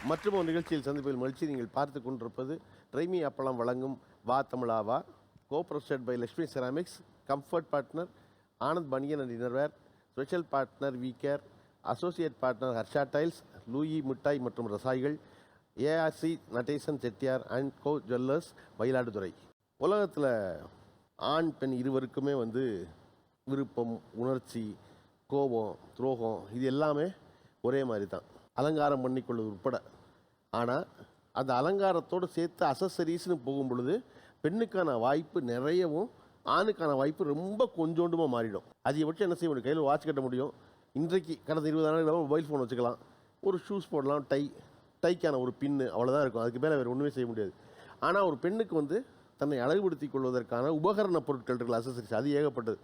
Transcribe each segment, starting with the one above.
மற்றும் ஒரு நிகழ்ச்சியில் சந்திப்பில் மகிழ்ச்சி. நீங்கள் பார்த்து கொண்டிருப்பது ட்ரைமி அப்பளம் வழங்கும் வா தமிழாவா. Co-presented by Lakshmi ceramics, comfort partner Anand baniyan and innerwear, special partner V care, associate partner Harsha tiles, லூயி மிட்டாய் மற்றும் ரசாய்கள், ARC Natesan Chettiar and co jewellers, Mayiladuthurai. உலகத்தில் ஆண் பெண் இருவருக்குமே விருப்பம், உணர்ச்சி, கோபம், துரோகம் இது எல்லாமே ஒரே மாதிரி தான், அலங்காரம் பண்ணிக்கொள்வது உட்பட. ஆனால் அந்த அலங்காரத்தோடு சேர்த்து அசசரிஸ்னு போகும் பொழுது பெண்ணுக்கான வாய்ப்பு நிறையவும் ஆணுக்கான வாய்ப்பு ரொம்ப கொஞ்சோண்டுமா மாறிடும். அதிகபட்சம் என்ன செய்ய முடியும்? கையில் வாட்ச் கட்ட முடியும். இன்றைக்கு கடந்த 20 நாள் மொபைல் ஃபோன் வச்சுக்கலாம், ஒரு ஷூஸ் போடலாம், டைக்கான ஒரு பின்னு, அவ்வளோதான் இருக்கும். அதுக்கு மேலே வேறு ஒன்றுமே செய்ய முடியாது. ஆனால் ஒரு பெண்ணுக்கு தன்னை அழகுபடுத்தி கொள்வதற்கான உபகரண பொருட்கள் இருக்குல்ல, அசசரிஸ், அது ஏகப்பட்டது.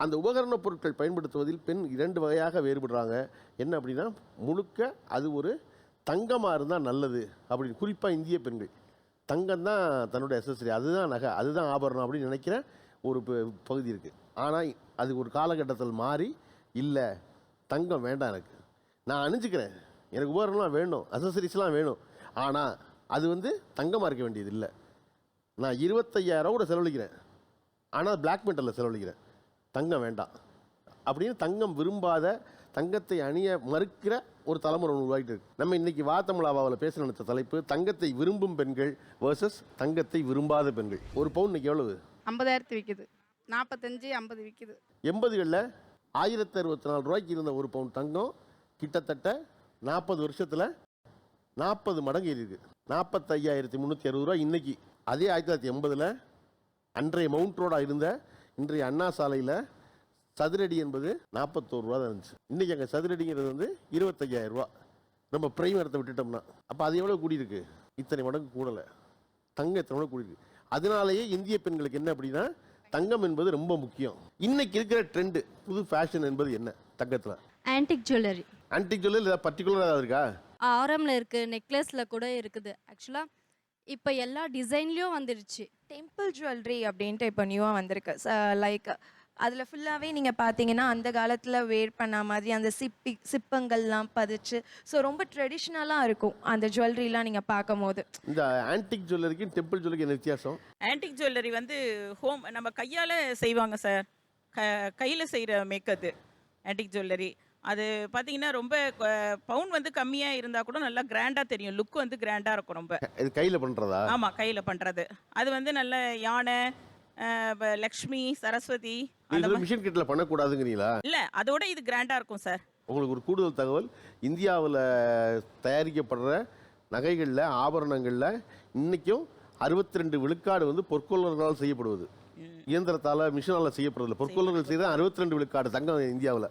அந்த உபகரண பொருட்கள் பயன்படுத்துவதில் பெண் 2 வகையாக வேறுபடுறாங்க. என்ன அப்படின்னா, முழுக்க அது ஒரு தங்கமாக இருந்தால் நல்லது அப்படின்னு, குறிப்பாக இந்திய பெண்கள் தங்கம் தான் தன்னுடைய அசசரி, அதுதான் நகை, அதுதான் ஆபரணம் அப்படின்னு நினைக்கிற ஒரு பகுதி இருக்குது. ஆனால் அது ஒரு காலகட்டத்தில் மாறி, இல்லை தங்கம் வேண்டாம், எனக்கு நான் அணிஞ்சிக்கிறேன், எனக்கு உபகரணம்லாம் வேணும், அசசரிஸ்லாம் வேணும், ஆனால் அது தங்கமாக இருக்க வேண்டியது இல்லை. நான் 25,000 கூட செலவழிக்கிறேன், ஆனால் பிளாக் மெட்டலில் செலவழிக்கிறேன், தங்கம் வேண்டாம் அப்படின்னு தங்கம் விரும்பாத, தங்கத்தை அணிய மறுக்கிற ஒரு தலைமுறை உருவாகிட்டு இருக்கு. நம்ம இன்னைக்கு வா தமிழாவாவில் பேச நினைத்த தலைப்பு தங்கத்தை விரும்பும் பெண்கள் வர்சஸ் தங்கத்தை விரும்பாத பெண்கள். ஒரு பவுன் இன்னைக்கு எவ்வளவு? 50,000 விற்குது, 45, 50 விற்குது. 80களில் 1064 ரூபாய்க்கு இருந்த ஒரு பவுன் தங்கம் கிட்டத்தட்ட 40 வருஷத்தில் 40 மடங்கு ஏறிருக்கு. 45,360 ரூபாய் இன்னைக்கு. அதே 1980ல் அன்றைய மவுண்ட் ரோடாக இருந்த இன்றைய அண்ணா சாலையில் சதுரடி என்பது 41 ரூபா தான் இருந்துச்சு. இன்றைக்கி அங்கே சதுரடிங்கிறது 25,000 ரூபா. நம்ம பிரைம் இடத்தை விட்டுட்டோம்னா அப்போ அது எவ்வளோ கூடியிருக்கு? இத்தனை மடங்கு கூடலை. தங்கம் இத்தனை மடங்கு கூடியிருக்கு. அதனாலேயே இந்திய பெண்களுக்கு என்ன அப்படின்னா, தங்கம் என்பது ரொம்ப முக்கியம். இன்னைக்கு இருக்கிற ட்ரெண்டு, புது ஃபேஷன் என்பது என்ன தங்கத்தில்? Antique jewellery. ஆன்டிக் ஜுவல்லரி ஏதாவது பர்டிகுலராக ஏதாவது இருக்கா? ஆரம்ல இருக்குது, நெக்லஸில் கூட இருக்குது. ஆக்சுவலாக இப்போ எல்லா டிசைன்லேயும் வந்துருச்சு. டெம்பிள் ஜுவல்லரி அப்படின்ட்டு இப்போ நியூவாக வந்திருக்கு. லைக் அதில் ஃபுல்லாகவே நீங்கள் பார்த்தீங்கன்னா அந்த காலத்தில் வேர் பண்ண மாதிரி அந்த சிப்பங்கள்லாம் பதிச்சு, ஸோ ரொம்ப ட்ரெடிஷ்னலாக இருக்கும் அந்த ஜுவல்லரிலாம் நீங்கள் பார்க்கும் போது. இந்த ஆன்டிக் ஜுவல்லரிக்கு டெம்பிள் ஜுவல்லரிக்கு என்ன வித்தியாசம்? ஆன்டிக் ஜுவல்லரி ஹோம் நம்ம கையால் செய்வாங்க சார், கையில் செய்கிற மேக்கது ஆன்டிக் ஜுவல்லரி. அது பார்த்தீங்கன்னா ரொம்ப பவுன் கம்மியாக இருந்தால் கூட நல்லா கிராண்டாக தெரியும், லுக் கிராண்டாக இருக்கும் ரொம்ப. இது கையில் பண்ணுறதா? ஆமாம், கையில் பண்ணுறது. அது நல்ல யானை, லக்ஷ்மி, சரஸ்வதி அந்த மிஷின் கிட்ட பண்ணக்கூடாதுங்கிறீங்களா? இல்லை, அதோட இது கிராண்டாக இருக்கும் சார். உங்களுக்கு ஒரு கூடுதல் தகவல், இந்தியாவில் தயாரிக்கப்படுற நகைகளில், ஆபரணங்களில் இன்றைக்கும் 62 விழுக்காடு பொற்கொள்ளர்களால் செய்யப்படுவது. இயந்திரத்தால், மிஷினால் செய்யப்படுறதில்ல. பொற்கொள்ளர்கள் செய்த 62 விழுக்காடு தங்கம் இந்தியாவில்.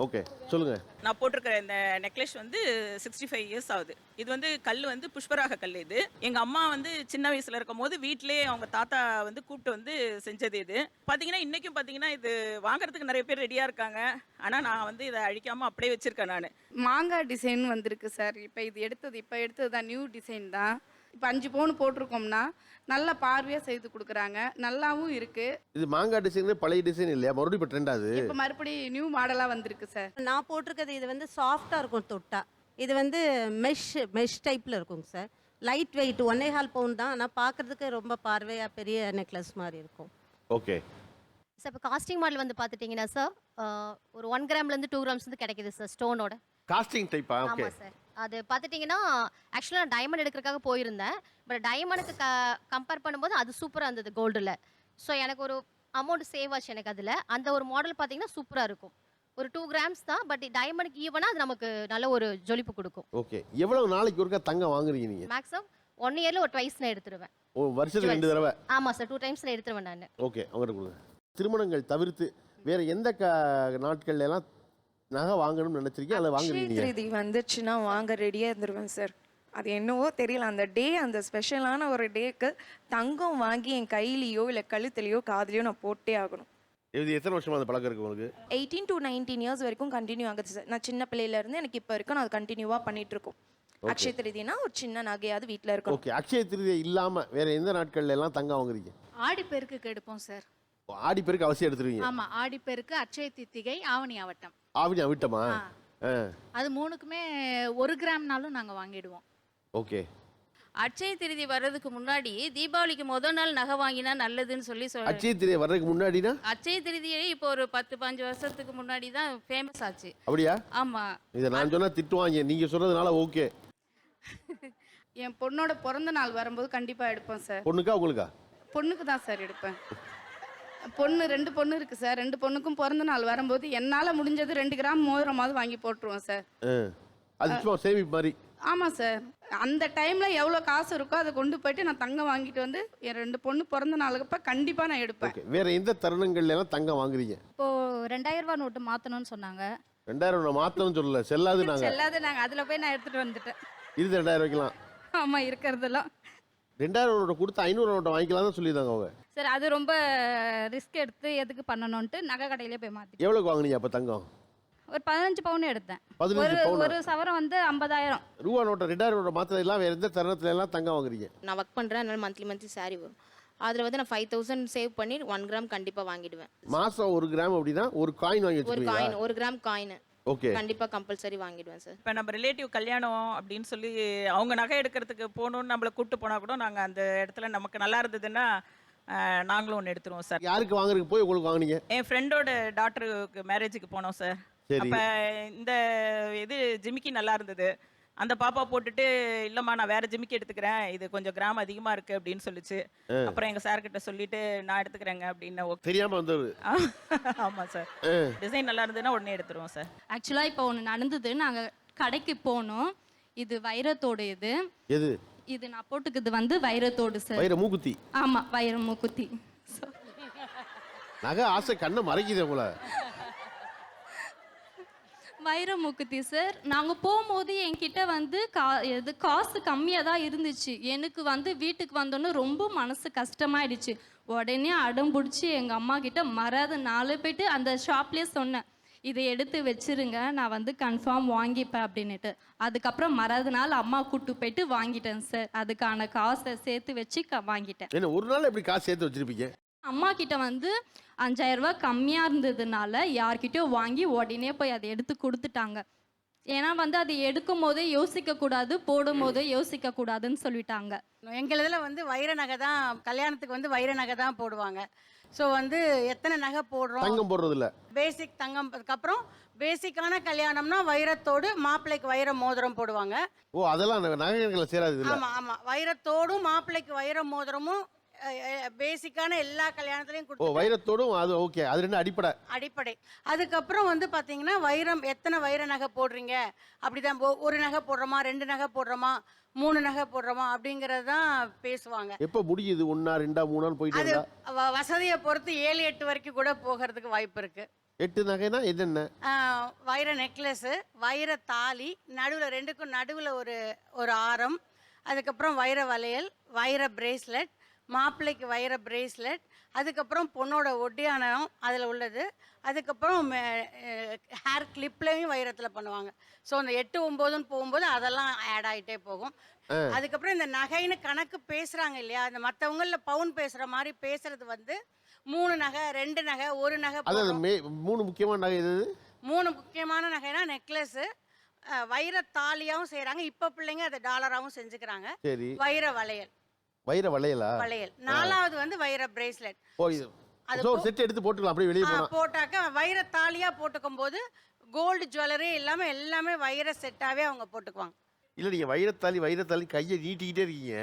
ஓகே, சொல்லுங்கள். நான் போட்டிருக்கிற இந்த நெக்லஸ் 65 இயர்ஸ் ஆகுது. இது கல் புஷ்பராக கல். இது எங்கள் அம்மா சின்ன வயசில் இருக்கும் போது வீட்டிலே அவங்க தாத்தா கூப்பிட்டு செஞ்சது. இது பார்த்தீங்கன்னா இன்றைக்கும் பார்த்தீங்கன்னா இது வாங்குறதுக்கு நிறைய பேர் ரெடியாக இருக்காங்க. ஆனால் நான் இதை அழிக்காமல் அப்படியே வச்சுருக்கேன். நான் மாங்காய் டிசைன் வந்திருக்கு சார். இப்போ எடுத்தது தான், நியூ டிசைன் தான். இப்போ 5 பவுன் போட்டிருக்கோம்னா நல்ல பார்வையாக செய்து கொடுக்குறாங்க, நல்லாவும் இருக்கு. இது மாங்காய் டிசைன் பழைய டிசைன் இல்லையா? மறுபடியும் இப்போ ட்ரெண்ட் ஆகுது. இப்போ மறுபடியும் நியூ மாடலாக வந்திருக்கு சார். நான் போட்டிருக்கிறது இது சாஃப்டாக இருக்கும் தொட்டா. இது மெஷ் டைப்பில் இருக்குங்க சார். லைட் வெயிட், 1.5 பவுன் தான். ஆனால் பார்க்குறதுக்கு ரொம்ப பார்வையாக பெரிய நெக்லஸ் மாதிரி இருக்கும். ஓகே சார், இப்போ காஸ்டிங் மாடல் பார்த்துட்டிங்கன்னா சார், ஒரு 1 கிராம்லேருந்து 2 கிராம்ஸ் கிடைக்குது சார், ஸ்டோனோட. காஸ்டிங் டைப்பா? Okay sir. அது பார்த்துட்டிங்கன்னா ஆக்சுவலாக நான் டைமண்ட் எடுக்கிறதுக்காக போயிருந்தேன். பட் டைமண்டுக்கு கம்பேர் பண்ணும்போது அது சூப்பராக இருந்தது கோல்டில். ஸோ எனக்கு ஒரு அமௌண்ட் சேவ் ஆச்சு எனக்கு அதில். அந்த ஒரு மாடல் பார்த்தீங்கன்னா சூப்பராக இருக்கும். ஒரு 2 கிராம்ஸ் தான், பட் டைமண்டுக்கு ஈவனாக அது நமக்கு நல்ல ஒரு ஜொலிப்பு கொடுக்கும். ஓகே, எவ்வளவு நாளைக்கு ஒருக்கா தங்கம் வாங்குறீங்க நீங்கள்? மேக்ஸிமம் 1 இயரில் ஒரு ட்வைஸ் நான் எடுத்துருவேன். ஓ, வருஷத்துக்கு 2 தடவை? ஆமாம் சார், 2 டைம்ஸ் நான் எடுத்துருவேன் நான். ஓகே, அவங்ககிட்ட கொடுங்க. திருமணங்கள் தவிர்த்து வேறு எந்த நாட்கள்ல எல்லாம் நகை வாங்கணும்னு நினைச்சிருக்கீங்க, அதை வாங்குறீங்க? இது வந்துச்சுன்னா வாங்க ரெடியாக இருந்துருவேன் சார். அது என்னவோ தெரியல, அந்த டே, அந்த ஸ்பெஷலான ஒரு டேக்கு தங்கம் வாங்கி என் கையிலையோ இல்லை கழுத்துலையோ காதுலையோ நான் போட்டே ஆகணும். இது எத்தனை வருஷமா அந்த பழக்கம் இருக்கு உங்களுக்கு? 18 to 19 இயர்ஸ் வரைக்கும் கண்டினியூ ஆகுது சார். நான் சின்ன பிள்ளையிலேருந்து எனக்கு இப்போ வரைக்கும் நான் அது கண்டினியூவாக பண்ணிகிட்ருக்கோம். அக்ஷய திருதினா ஒரு சின்ன நகையாவது வீட்டில் இருக்கும். ஓகே, அக்ஷய திருதியை இல்லாமல் வேற எந்த நாட்கள்ல எல்லாம் தங்கம் வாங்குறீங்க? ஆடிப்பெருக்குக்கு எடுப்போம் சார். ஆடி பெருக்கு அவசியம் எடுத்துருவீங்க? ஆமா, ஆடிப்பெருக்கு, அட்சய தித்திகை, ஆவணி ஆவட்டம். ஆவணி விட்டமா? அது மூணுக்குமே 1 கிராம்னாலும் நாங்க வாங்கிடுவோம். ஓகே. அட்சய திருதி வர்றதுக்கு முன்னாடி தீபாவளிக்கு முதல் நாள் நகை வாங்கினா நல்லதுன்னு சொல்லி அட்சய திருதி வர்றதுக்கு முன்னாடினா அட்சய திருதியே இப்போ ஒரு 10-15 வருஷத்துக்கு முன்னாடி தான் ஃபேமஸ் ஆச்சு. அப்படியா? ஆமா. இதை நான் சொன்னா திட்டுவாங்க, நீங்க சொல்றதுனால ஓகே. என் பொண்ணோட பிறந்த நாள் வரும்போது கண்டிப்பா எடுப்போம் சார். பொண்ணுக்கா உங்களுக்கா? பொண்ணுக்கு தான் சார் எடுப்பேன். பொண்ணு 2 பொண்ணு இருக்கு சார். 2 பொண்ணுக்கும் பிறந்த நாள் வரும்போது என்னால முடிஞ்சது 2 கிராம் மோதிரமாவது வாங்கி போட்டுருவோம் சார். அது சும்மா சேமிப்பு மாதிரி. ஆமாம் சார். அந்த டைமில் எவ்வளோ காசு இருக்கோ அதை கொண்டு போயிட்டு நான் தங்கம் வாங்கிட்டு வந்து என் 2 பொண்ணு பிறந்த நாளுக்கப்ப கண்டிப்பாக நான் எடுப்பேன். வேற எந்த தருணங்கள்ல எல்லாம் தங்கம் வாங்குறீங்க? இப்போ 2000 ரூபாய் நோட்டு மாத்தணும்னு சொன்னாங்க. 2000 ரூபாய் மாத்தணும்னு சொல்லல, செல்லாது நாங்க. செல்லாது நாங்க அதுல போய் நான் எடுத்துட்டு வந்துட்டேன். இது 2000 வைக்கலாம். ஆமா, இருக்கிறதெல்லாம் 2000 நோட்டை கொடுத்து 500 நோட்டை வாங்கிக்கலாம் தான் சொல்லியிருந்தாங்க அவங்க. சார். அது ரொம்ப ரிஸ்க் எடுத்து எதுக்கு பண்ணணும்ட்டு நகை கடையிலே போய் மாத்தி. எவ்வளோக்கு வாங்குனீங்க அப்போ தங்கம்? ஒரு 15 பவுன் எடுத்தேன். 15 பவுன். ஒரு சவரம் வந்து 50000 ரூபா நோட்டை 2000 நோட்டை மாத்திரம் எல்லாம் வேற எந்த தருணத்துல எல்லாம் தங்கம் வாங்குறீங்க? நான் ஒர்க் பண்ணுறேன், அதனால மந்த்லி சாரி வரும். அதில் வந்து நான் 5000 சேவ் பண்ணி 1 கிராம் கண்டிப்பாக வாங்கிடுவேன். மாசம் 1 கிராம் அப்படின்னா ஒரு காயின் வாங்கி ஒரு வச்சுருவீங்க? காயின், 1 கிராம் காயின் ஓகே, கண்டிப்பாக கம்பல்சரி வாங்கிடுவேன் சார். இப்போ நம்ம ரிலேட்டிவ் கல்யாணம் அப்படின்னு சொல்லி அவங்க நகை எடுக்கிறதுக்கு போகணுன்னு நம்மளை கூப்பிட்டு போனால் கூட நாங்கள் அந்த இடத்துல நமக்கு நல்லா இருந்ததுன்னா நாங்களும் ஒன்று எடுத்துருவோம் சார். யாருக்கு வாங்குறதுக்கு போய் உங்களுக்கு வாங்குனீங்க? என் ஃப்ரெண்டோட டாக்டருக்கு மேரேஜுக்கு போனோம் சார். சரி. அப்போ இந்த இது ஜிமிக்கி நல்லா இருந்தது. அந்த பாப்பா போட்டுட்டு இல்லைம்மா நான் வேற ஜிமிக்கி எடுத்துக்கிறேன், இது கொஞ்சம் கிராம் அதிகமாக இருக்குது அப்படின்னு சொல்லிச்சு. அப்புறம் எங்கள் சார்கிட்ட சொல்லிட்டு நான் எடுத்துக்கிறேங்க அப்படின்னு. ஓகே, தெரியாம வந்தது. ஆமாம் சார். டிசைன் நல்லா இருந்ததுன்னா உடனே எடுத்துருவோம் சார். ஆக்சுவலாக இப்போ ஒன்று நடந்தது. நாங்கள் கடைக்கு போனோம். இது வைரத்தோடு. எது இது நான் போட்டுக்குது வந்து வைரத்தோடு சார். வைர மூக்குத்தி? ஆமாம், வைர மூக்குத்தி. நகை ஆசை கண்ணை மறைக்குது உங்களை. வைர மூக்குத்தி சார். நாங்கள் போகும்போது என்கிட்ட வந்து காசு கம்மியாக தான் இருந்துச்சு. எனக்கு வந்து வீட்டுக்கு வந்தோன்னே ரொம்ப மனசு கஷ்டமாயிடுச்சு. உடனே அடம் பிடிச்சி எங்கள் அம்மா கிட்ட மறாத நாளே போயிட்டு அந்த ஷாப்லேயே சொன்னேன், இதை எடுத்து வச்சிருங்க, நான் வந்து கன்ஃபார்ம் வாங்கிப்பேன் அப்படின்னுட்டு. அதுக்கப்புறம் மறாத நாள் அம்மா கூட்டு போயிட்டு வாங்கிட்டேன் சார். அதுக்கான காசை சேர்த்து வச்சு வாங்கிட்டேன். என்ன ஒரு நாள் எப்படி காசு சேர்த்து வச்சிருப்பீங்க? அம்மா கிட்ட வந்து 5000 ரூபாய் கம்மியாக இருந்ததுனால யார்கிட்டயோ வாங்கி உடனே போய் அதை எடுத்து கொடுத்துட்டாங்க. ஏன்னா வந்து அதை எடுக்கும் போதே யோசிக்க கூடாது, போடும் போதே யோசிக்க கூடாதுன்னு சொல்லிட்டாங்க. எங்களதில் வந்து வைர நகை தான், கல்யாணத்துக்கு வந்து வைர நகை தான் போடுவாங்க. ஸோ வந்து எத்தனை நகை போடுறோம், தங்கம் போடுறது இல்ல, பேசிக் தங்கம். அதுக்கப்புறம் பேசிக்கான கல்யாணம்னா வைரத்தோடு மாப்பிள்ளைக்கு வைர மோதிரம் போடுவாங்க. ஓ அதெல்லாம் நகைகளை சேராது இல்ல? ஆமாம் ஆமாம், வைரத்தோடும் மாப்பிள்ளைக்கு வைர மோதிரமும் பேசிக்கான எல்லா கல்யாணத்துலையும் ஓ கொடுத்து வைரத்தோடும் அது ஓகே, அது ரெண்டு அடிப்படை. அதுக்கப்புறம் வந்து பார்த்தீங்கன்னா வைரம் எத்தனை வைர நகை போடுறீங்க, அப்படிதான் ஒரு நகை போடுறோமா, 2 நகை போடுறோமா, 3 நகை போடுறோமா அப்படிங்கிறது தான் பேசுவாங்க. எப்போ முடியுது? 1 2 3 போயிட்டு அது வசதியை பொறுத்து 7 8 வரைக்கும் கூட போகிறதுக்கு வாய்ப்பு இருக்கு. 8 நகைனா என்னென்ன? வைர நெக்லஸ்ஸு, வைர தாலி, நடுவில் 2க்கும் நடுவில் ஒரு ஆரம், அதுக்கப்புறம் வைர வளையல், வைர பிரேஸ்லெட், மாப்பிள்ளைக்கு வைர பிரேஸ்லெட், அதுக்கப்புறம் பொண்ணோட ஒட்டியானம் அதில் உள்ளது, அதுக்கப்புறம் ஹேர் கிளிப்லேயும் வைரத்தில் பண்ணுவாங்க. ஸோ அந்த 8 9ன்னு போகும்போது அதெல்லாம் ஆட் ஆகிட்டே போகும். அதுக்கப்புறம் இந்த நகைன்னு கணக்கு பேசுகிறாங்க இல்லையா, அந்த மற்றவங்களில் பவுன் பேசுகிற மாதிரி பேசுறது வந்து 3 நகை, 2 நகை, 1 நகை. அதாவது 3 முக்கியமான நகை எது? 3 முக்கியமான நகைனா நெக்லஸ்ஸு, வைர தாலியாகவும் செய்கிறாங்க, இப்போ பிள்ளைங்க அதை டாலராகவும் செஞ்சுக்கிறாங்க. சரி. வைர வளையல். வைர வளையலா? வளையல். 4வது வந்து வைர பிரேஸ்லெட். அது ஒரு செட் எடுத்து போட்டுக்கலாம் அப்படியே வெளியே போனா. போட்டாக்க வைர தாலியா போட்டுக்கும் போது கோல்டு ஜுவல்லரி எல்லாமே வைர செட்டாவே அவங்க போட்டுக்குவாங்க. இல்ல நீங்க வைரத்தாலி கையை நீட்டிக்கிட்டே இருக்கீங்க,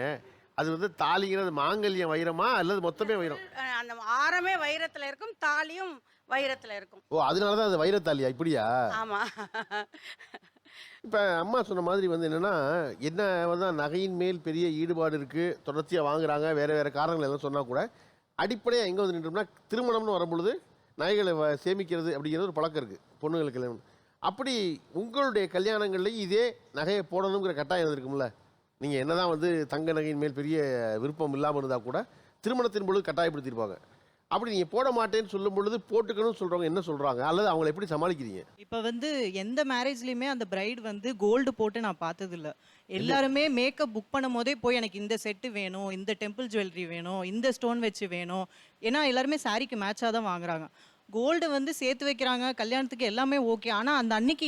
அது வந்து தாலிங்கிறது மாங்கல்யம் வைரமா அல்லது மொத்தமே வைரம்? அந்த ஆரமே வைரத்துல இருக்கும், தாலியும் வைரத்துல இருக்கும். ஓ அதனாலதான் அது வைரத்தாலியா? இப்படியா? ஆமா. இப்போ அம்மா சொன்ன மாதிரி வந்து என்னன்னா, என்ன வந்து நகையின் மேல் பெரிய ஈடுபாடு இருக்கு, தொடர்ச்சியாக வாங்குறாங்க, வேற வேற காரணங்கள் எல்லாம் சொன்னா கூட அடிப்படையாக எங்கே வந்து நின்றோம்னா, திருமணம்னு வரும்பொழுது நகைகளை சேமிக்கிறது அப்படிங்கிறது ஒரு பழக்கம் இருக்கு பொண்ணுங்களுக்கு கல்யாணம். அப்படி உங்களுடைய கல்யாணங்கள்லையும் இதே நகையை போடணுங்கிற கட்டாயம் இருக்கும்ல? நீங்கள் என்னதான் வந்து தங்க நகையின் மேல் பெரிய விருப்பம் இல்லாமல் இருந்தால் கூட திருமணத்தின் பொழுது கட்டாயப்படுத்தியிருப்பாங்க. அப்படி நீங்கள் போட மாட்டேன்னு சொல்லும் பொழுது போட்டுக்கணும்னு சொல்கிறவங்க என்ன சொல்கிறாங்க, அல்லது அவங்களை எப்படி சமாளிக்கிறீங்க? இப்போ வந்து எந்த மேரேஜ்லேயுமே அந்த பிரைட் வந்து கோல்டு போட்டு நான் பார்த்ததில்ல. எல்லாருமே மேக்கப் புக் பண்ணும் போதே போய் எனக்கு இந்த செட்டு வேணும், இந்த டெம்பிள் ஜுவல்லரி வேணும், இந்த ஸ்டோன் வச்சு வேணும். ஏன்னா எல்லாருமே சாரிக்கு மேட்சாக தான் வாங்குறாங்க. கோல்டு வந்து சேர்த்து வைக்கிறாங்க கல்யாணத்துக்கு, எல்லாமே ஓகே. ஆனால் அந்த அன்னைக்கு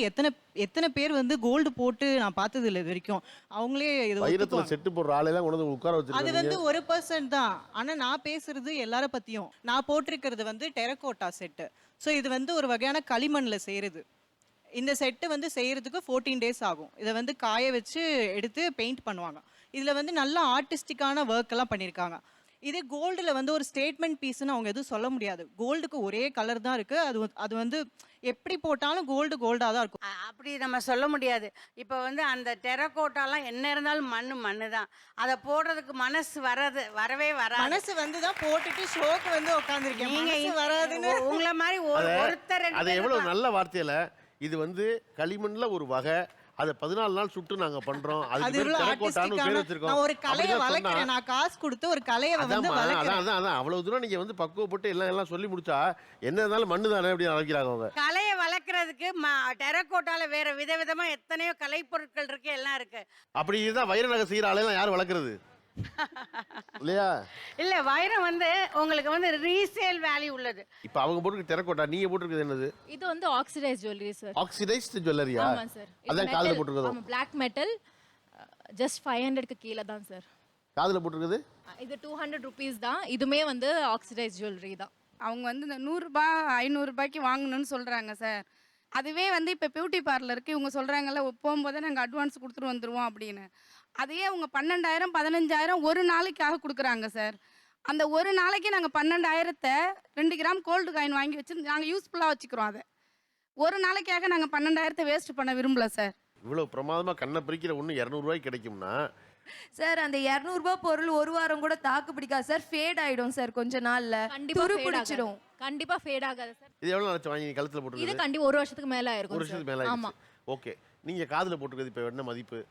எத்தனை பேர் வந்து கோல்டு போட்டு நான் பார்த்தது இல்லை இது வரைக்கும். அவங்களே இது வைரத்தில் செட்டு போடுற ஆளெல்லாம் கொண்டு வந்து உட்கார அது வச்சிருக்காங்க. வந்து 1% தான். ஆனால் நான் பேசுறது எல்லார பற்றியும். நான் போட்டிருக்கிறது வந்து டெரகோட்டா செட்டு. ஸோ இது வந்து ஒரு வகையான களிமண்ணில் செய்கிறது. இந்த செட்டு வந்து செய்கிறதுக்கு 14 டேஸ் ஆகும். இதை வந்து காய வச்சு எடுத்து பெயிண்ட் பண்ணுவாங்க. இதில் வந்து நல்ல ஆர்டிஸ்டிக்கான ஒர்க் எல்லாம் பண்ணியிருக்காங்க. இதே கோல்டில் வந்து ஒரு ஸ்டேட்மெண்ட் பீஸ்ன்னு அவங்க எதுவும் சொல்ல முடியாது. கோல்டுக்கு ஒரே கலர் தான் இருக்குது. அது வந்து எப்படி போட்டாலும் கோல்டாக தான் இருக்கும். அப்படி நம்ம சொல்ல முடியாது. இப்போ வந்து அந்த டெரகோட்டாலாம் என்ன இருந்தாலும் மண்ணு தான். அதை போடுறதுக்கு மனசு வரவே வராது. மனசு வந்து தான் போட்டுட்டு ஷோக்கு வந்து உட்காந்துருக்கேன். நீங்க வராதுன்னு உங்களை மாதிரி ஒருத்தர் அது எவ்வளவு நல்ல வார்த்தையில, இது வந்து களிமண்ல ஒரு வகை, அதை 14 நாள் சுட்டு நாங்க பண்றோம், அதுக்கு பேர் டெரகோட்டான்னு பேர் வச்சிருக்கோம். நான் ஒரு கலையை வளர்க்கிறேன். நான் காசு கொடுத்து ஒரு கலையை வந்து வளர்க்கிறேன். அதான் அவ்வளவு தூரம் நீங்க வந்து பக்குவப்பட்டு எல்லாம் சொல்லி முடிச்சா என்ன இருந்தாலும் மண்ணு தானே அப்படி அழைக்கிறாங்க அவங்க. கலையை வளர்க்கறதுக்கு டெரகோட்டால வேற விதவிதமா எத்தனையோ கலை பொருட்கள் இருக்கு, எல்லாம் இருக்கு. அப்படி இதுதான் வைர நகை செய்யற ஆளையெல்லாம் யார் வளர்க்கறது இல்லையா? இல்ல, வைரம் வந்து உங்களுக்கு வந்து ரீசேல் வேல்யூ உள்ளது. இப்ப அவங்க போட்டுருக்கு டெரகோட்டா, நீங்க போட்டுருக்குது என்னது? இது வந்து ஆக்சிடைஸ் ஜுவல்லரி சார். ஆக்சிடைஸ்டு ஜுவல்லரியா? ஆமா சார். அதான் காதுல போட்டுருக்குது. ஆமா, Black metal. ஜஸ்ட் 500க்கு கீழே தான் சார். காதுல போட்டுருக்குது இது 200 ருபீஸ் தான். இதுமே வந்து ஆக்சிடைஸ் ஜுவல்லரி தான். அவங்க வந்து இந்த 100 ரூபாய் 500 ரூபாய்க்கு வாங்கணும்னு சொல்கிறாங்க சார். அதுவே வந்து இப்போ பியூட்டி பார்லருக்கு இவங்க சொல்கிறாங்கல்ல, போகும்போதே நாங்கள் அட்வான்ஸ் கொடுத்துட்டு வந்துடுவோம் அப்படின்னு. அதையே அவங்க 12,000 15,000 ஒரு நாளைக்காக கொடுக்குறாங்க சார். அந்த ஒரு நாளைக்கு நாங்கள் 12,000 2 கிராம் கோல்டு காயின் வாங்கி வச்சு நாங்கள் யூஸ்ஃபுல்லாக வச்சுக்கிறோம். அதை ஒரு நாளைக்காக நாங்கள் 12,000 வேஸ்ட் பண்ண விரும்பல சார். இவ்வளவு பிரமாதமா கண்ணை பிரிக்கிற ஒன்று 200 ரூபாய்க்கு கிடைக்கும்னா சார் அந்த 200 ரூபாய் பொருள் ஒரு வாரம் கூட தாக்கு பிடிக்காது சார். ஃபேட் ஆயிடும் சார் கொஞ்ச நாள்ல. துரு பிடிச்சிடும். கண்டிப்பா ஃபேட் ஆகாது சார். இது எவ்வளவு நாள் வாங்கி கழுத்துல இது போட்டுருக்கு? கண்டிப்பா 1 வருஷத்துக்கு மேல ஆயிருக்கும். 1 வருஷத்துக்கு மேல ஆமா. ஆயிடுச்சு. ஓகே, நீங்க காதுல போட்டுருக்குது இப்ப என்ன மதிப்பு?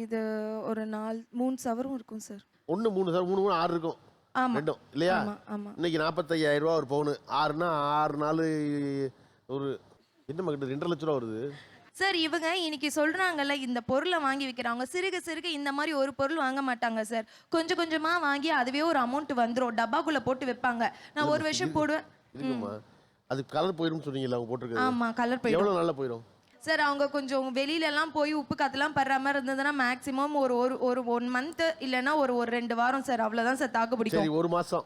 இது ஒரு 3 சவரும் இருக்கும் சார். 1 3 சார் 3 6 இருக்கும். ஆமா. ரெண்டும் இல்லையா? ஆமா ஆமா. இன்னைக்கு 45,000 ரூபா ஒரு பவுன். 6னா 6 நாள் ஒரு என்ன மகிட்ட 2 லட்சம் ரூபா வருது சார். இவங்க இன்னைக்கு சொல்றாங்கல்ல இந்த பொருளை வாங்கி விற்கிறாங்க, சிறுக சிறுக இந்த மாதிரி ஒரு பொருள் வாங்க மாட்டாங்க சார். கொஞ்சம் கொஞ்சமா வாங்கி அதுவே ஒரு அமௌண்ட் வந்துடும், டப்பாக்குள்ள போட்டு வைப்பாங்க. நான் ஒரு வருஷம் போடுவேன். இருக்குமா? அது கலர் போயிடும்னு சொன்னீங்கல்ல அவங்க போட்டுருக்குது. ஆமா, கலர் போயிடும். எவ்வளவு நாள்ல போயிடும் சார்? அவங்க கொஞ்சம் வெளியில எல்லாம் போய் உப்பு காத்தெல்லாம் படுற மாதிரி இருந்ததுன்னா மேக்ஸிமம் ஒரு 1 மந்த் இல்லைன்னா ஒரு 2 வாரம் சார். அவ்வளவுதான் சார் தாக்கு பிடிக்கும். சரி, ஒரு மாசம்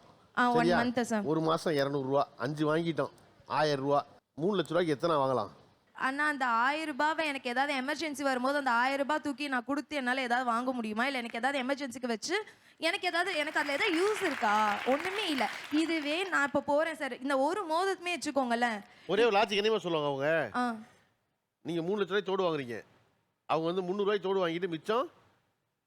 1 மந்த் சார். ஒரு மாசம் 200 ரூபா 5 வாங்கிட்டோம், 1000 ரூபா. 3 லட்சம் ரூபாய்க்கு எத்தனை வாங்கலாம்? ஆனா அந்த 1000 ரூபாவை எனக்கு ஏதாவது எமர்ஜென்சி வரும்போது அந்த 1000 ரூபாய் தூக்கி நான் கொடுத்து என்னால ஏதாவது வாங்க முடியுமா? இல்லை எனக்கு ஏதாவது எமர்ஜென்சிக்கு வச்சு எனக்கு அதில் ஏதாவது யூஸ் இருக்கா? ஒண்ணுமே இல்லை. இதுவே நான் இப்போ போறேன் சார், இந்த ஒரு மோதிரமே வச்சுக்கோங்களேன். ஒரே ஒரு லாஜிக் என்னமா சொல்லுவாங்க அவங்க, நீங்க 3 லட்ச ரூபாய் தோடு வாங்குறீங்க, அவங்க வந்து 300 ரூபாய் தோடு வாங்கிட்டு மிச்சம்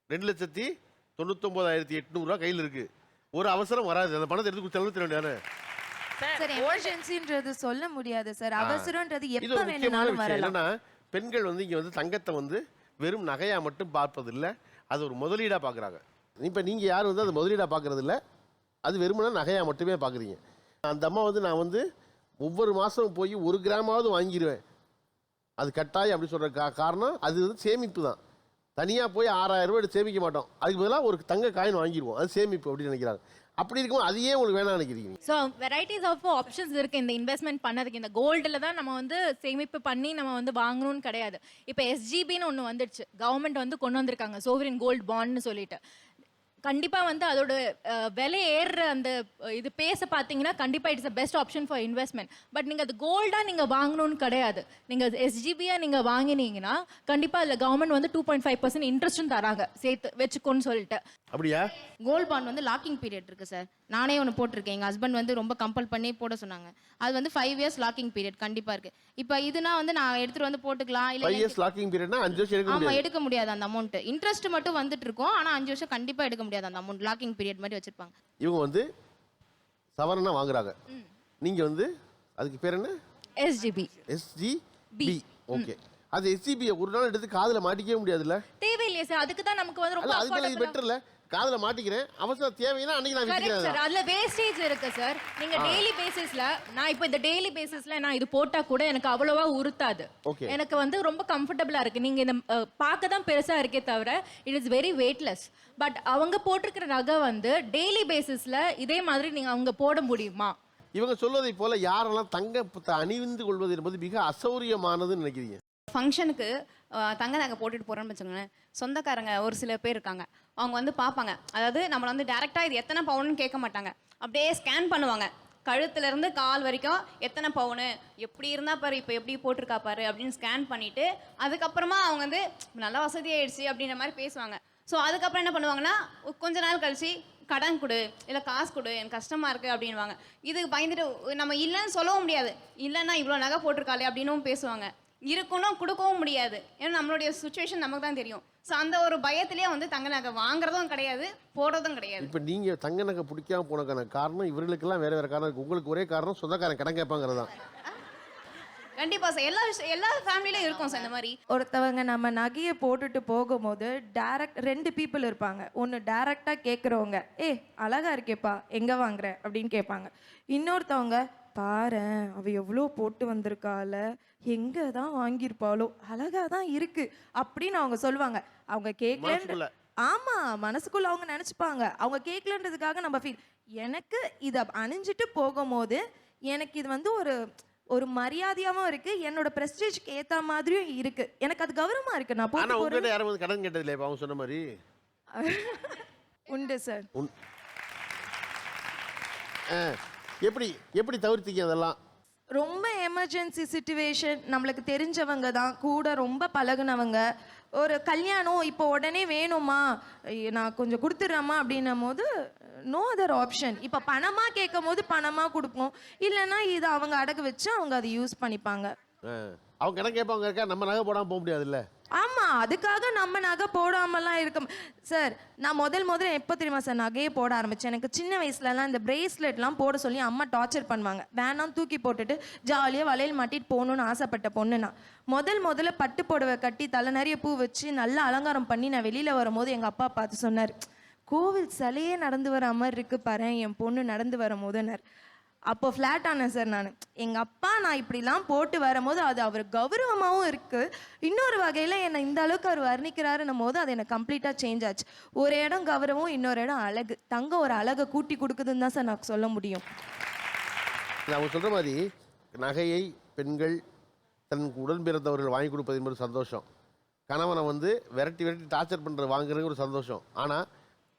2,99,800 ரூபாய் கையில் இருக்கு. ஒரு அவசரம் வராது, அந்த பணத்தை எடுத்து செலவு தர வேண்டியதானே சார்? எமர்ஜென்சின்றது சொல்ல முடியாது சார். அவசரம்ன்றது இது எப்ப ஒரு முக்கியமான வேணும்னாலும் விஷயம். வரலாம். என்னன்னா பெண்கள் வந்து இங்க வந்து தங்கத்தை வந்து வெறும் நகையா மட்டும் பார்ப்பதில்லை, அது ஒரு முதலீடா பாக்குறாங்க. இப்ப நீங்க யாரும் வந்து அது முதலீடா பாக்குறது இல்ல, அது வெறுமனே நகையா மட்டுமே பாக்குறீங்க. அந்த அம்மா வந்து நான் வந்து ஒவ்வொரு மாசம் போய் 1 கிராமாவது வாங்கிடுவேன், அது கட்டாயம் அப்படி சொல்ற காரணம் அது வந்து சேமிப்பு தான். தனியா போய் 6,000 ரூபாய் சேமிக்க மாட்டோம், அதுக்கு பதிலாக ஒரு தங்க காயின் வாங்கிடுவோம், அது சேமிப்பு அப்படின்னு நினைக்கிறாங்க. அப்படி இருக்கும் அதையே உங்களுக்கு வேணாம் நினைக்கிறீங்க. ஸோ வெரைட்டிஸ் ஆஃப் ஆப்ஷன்ஸ் இருக்குது இந்த இன்வெஸ்ட்மெண்ட் பண்ணதுக்கு. இந்த கோல்டில் தான் நம்ம வந்து சேமிப்பு பண்ணி நம்ம வந்து வாங்கணும்னு கிடையாது. இப்போ எஸ்ஜிபின்னு ஒன்று வந்துடுச்சு, கவர்மெண்ட் வந்து கொண்டு வந்திருக்காங்க, சோவரின் கோல்டு பாண்ட்னு சொல்லிட்டு. கண்டிப்பாக வந்து அதோட விலை ஏறுற அந்த இது பேச பார்த்தீங்கன்னா கண்டிப்பாக it's best option for investment. But நீங்கள் அது கோல்டாக நீங்கள் வாங்கணும்னு கிடையாது. நீங்கள் எஸ்ஜிபியாக நீங்கள் வாங்கினீங்கன்னா கண்டிப்பாக அதில் கவர்மெண்ட் வந்து 2.5% இன்ட்ரெஸ்ட்டும் தராங்க, சேர்த்து வச்சுக்கோன்னு சொல்லிட்டு. அப்படியா? கோல்ட் பாண்ட் வந்து லாக்கிங் பீரியட் இருக்குது சார். நானே ஒன்று போட்டிருக்கேன், எங்கள் ஹஸ்பண்ட் வந்து ரொம்ப கம்பல் பண்ணி போட சொன்னாங்க. அது வந்து 5 இயர்ஸ் லாக்கிங் பீரியட் கண்டிப்பாக இருக்குது. இப்போ இதுனா வந்து நான் எடுத்துகிட்டு வந்து போட்டுக்கலாம். 5 இயர்ஸ் லாக்கிங் பீரியட்னா 5 வருஷம் எடுக்க முடியாது. ஆமாம், எடுக்க முடியாது அந்த அமௌண்ட். இன்ட்ரெஸ்ட் மட்டும் வந்துட்டு இருக்கும், ஆனால் 5 வருஷம் கண்டிப்பாக எடுக்க முடியாது அந்த அமௌண்ட். லாக்கிங் பீரியட் மாதிரி வச்சிருப்பாங்க. இவங்க வந்து சவரனா வாங்குறாங்க, நீங்க வந்து அதுக்கு பேர் என்ன? எஸ்ஜிபி. எஸ்ஜிபி. ஓகே, அது எஸ்ஜிபி ஒரு நாள் எடுத்து காதுல மாட்டிக்கவே முடியாதுல்ல? தேவையில்லையே சார், அதுக்கு தான் நமக்கு வந்து ரொம்ப அதுக்கு பெட்டர் இல்ல, காதுல மாட்டிக்கிறேன், அவசர தேவைன்னா அன்னைக்கு நான் கரெக்ட் வித்துக்கிறேன். சார். அதுல வேஸ்டேஜ் இருக்கு சார். நீங்க டெய்லி பேசிஸ்ல நான் இப்போ இந்த டெய்லி பேசிஸ்ல நான் இது போட்டா கூட எனக்கு அவ்வளவா உறுத்தாது. Okay. எனக்கு வந்து ரொம்ப கம்ஃபர்டபுளா இருக்கு. நீங்க இந்த பார்க்க தான் பெருசா இருக்கே தவிர it is very weightless. But அவங்க போட்டிருக்கிற நகை வந்து டெய்லி பேசிஸ்ல இதே மாதிரி நீங்க அவங்க போட முடியுமா? இவங்க சொல்வதை போல யாரெல்லாம் தங்கத்தை அணிந்து கொள்வது என்பது மிக அசௌரியமானதுன்னு நினைக்கிறீங்க? ஃபங்க்ஷனுக்கு தங்க நகை போட்டுட்டு போகிறோன்னு வச்சுக்கோங்களேன், சொந்தக்காரங்க ஒரு சில பேர் இருக்காங்க, அவங்க வந்து பார்ப்பாங்க. அதாவது நம்மளை வந்து டேரெக்டாக இது எத்தனை பவுன்னு கேட்க மாட்டாங்க, அப்படியே ஸ்கேன் பண்ணுவாங்க. கழுத்துலேருந்து கால் வரைக்கும் எத்தனை பவுனு, எப்படி இருந்தால் பாரு, இப்போ எப்படி போட்டிருக்கா பாரு அப்படின்னு ஸ்கேன் பண்ணிவிட்டு அதுக்கப்புறமா அவங்க வந்து நல்லா வசதியாகிடுச்சு அப்படின்ற மாதிரி பேசுவாங்க. ஸோ அதுக்கப்புறம் என்ன பண்ணுவாங்கன்னா, கொஞ்ச நாள் கழிச்சு கடன் கொடு, இல்லை காசு கொடு, எனக்கு கஷ்டமாக இருக்குது அப்படின்வாங்க. இதுக்கு பயந்துட்டு நம்ம இல்லைன்னு சொல்லவும் முடியாது, இல்லைன்னா இவ்வளோ நகை போட்டிருக்காளே அப்படின்னும் பேசுவாங்க. இருக்கணும் கொடுக்கவும் முடியாது, ஏன்னா நம்மளுடைய சுச்சுவேஷன் நமக்கு தான் தெரியும். ஸோ அந்த ஒரு பயத்திலே வந்து தங்க நகை வாங்குறதும் கிடையாது, போடுறதும் கிடையாது. இப்போ நீங்கள் தங்க நகை பிடிக்காம போனக்கான காரணம் இவர்களுக்கெல்லாம் வேறு வேறு காரணம் இருக்குது. உங்களுக்கு ஒரே காரணம் சொந்தக்காரன் கடன் கேட்பாங்கிறது தான். கண்டிப்பாக சார், எல்லா ஃபேமிலியிலும் இருக்கும் சார் இந்த மாதிரி. ஒருத்தவங்க நம்ம நகையை போட்டுட்டு போகும்போது ரெண்டு பீப்புள் இருப்பாங்க. ஒன்று டைரக்டாக கேட்குறவங்க, அழகா இருக்கேப்பா எங்கே வாங்குற அப்படின்னு கேட்பாங்க. இன்னொருத்தவங்க, பாரேன் அவ எவ்வளோ போட்டு வந்திருக்கால, எங்கே தான் வாங்கியிருப்பாளோ, அழகா தான் இருக்கு அப்படின்னு அவங்க சொல்லுவாங்க. அவங்க கேட்கல, ஆமா மனசுக்குள்ள அவங்க நினச்சிப்பாங்க. அவங்க கேட்கலன்றதுக்காக நம்ம ஃபீல், எனக்கு இதை அணிஞ்சிட்டு போகும்போது எனக்கு இது வந்து ஒரு மரியாதையாவும் இருக்கு, என்னோட பிரஸ்டீஜ்க்கு ஏத்த மாதிரியும் இருக்கு, எனக்கு அது கௌரவமா இருக்கு. நான் ஆனா உங்ககிட்ட யாரும் வந்து கடன் கேட்டது இல்லையா அவங்க சொன்ன மாதிரி? உண்டு சார். எப்படி எப்படி தவிர்த்தீங்க அதெல்லாம்? ரொம்ப எமர்ஜென்சி சிச்சுவேஷன், நம்மளுக்கு தெரிஞ்சவங்க தான், கூட ரொம்ப பழகுனவங்க, ஒரு கல்யாணம் இப்போ உடனே வேணுமா, நான் கொஞ்சம் கொடுத்துட்றேம்மா அப்படின்னும் போது நோ அதர் ஆப்ஷன். இப்போ பணமாக கேட்கும் போது பணமாக கொடுப்போம், இல்லைன்னா இது அவங்க அடகு வச்சு அவங்க அதை யூஸ் பண்ணிப்பாங்க. அவங்க கடன் கேட்பாங்க இருக்கா, நம்ம நகை போடாமல் போக முடியாதுல்ல. ஆமாம், அதுக்காக நம்ம நகை போடாமலாம் இருக்க சார். நான் முதல்ல எப்போ தெரியுமா சார் நகையே போட ஆரம்பித்தேன்? எனக்கு சின்ன வயசுலலாம் இந்த பிரேஸ்லெட்லாம் போட சொல்லி அம்மா டார்ச்சர் பண்ணுவாங்க. வேணாம் தூக்கி போட்டுட்டு ஜாலியாக வளையல் மாட்டிட்டு போகணுன்னு ஆசைப்பட்ட பொண்ணு நான். முதல்ல பட்டு புடவை கட்டி தலை நிறைய பூ வச்சு நல்லா அலங்காரம் பண்ணி நான் வெளியில் வரும்போது எங்கள் அப்பா பார்த்து சொன்னார், கோவில் சிலையே நடந்து வர மாதிரி இருக்கு பாரு என் பொண்ணு நடந்து வரும்போதுன்னார். அப்போ ஃப்ளாட் ஆனேன் சார் நான். எங்கள் அப்பா நான் இப்படிலாம் போட்டு வரும்போது அது அவர் கௌரவமாகவும் இருக்குது, இன்னொரு வகையில் என்னை இந்த அளவுக்கு அவர் வர்ணிக்கிறாருன்னும் போது அது எனக்கு கம்ப்ளீட்டாக சேஞ்ச் ஆச்சு. ஒரு இடம் கௌரவம், இன்னொரு இடம் அழகு. தங்கம் ஒரு அழகை கூட்டி கொடுக்குதுன்னு தான் சார் நான் சொல்ல முடியும். அவங்க சொல்கிற மாதிரி நகையை பெண்கள் தன் உடன் பிறந்தவர்கள் வாங்கி கொடுப்பது என்பது சந்தோஷம். கணவனை வந்து விரட்டி டார்ச்சர் பண்ணுற வாங்குறது ஒரு சந்தோஷம். ஆனால்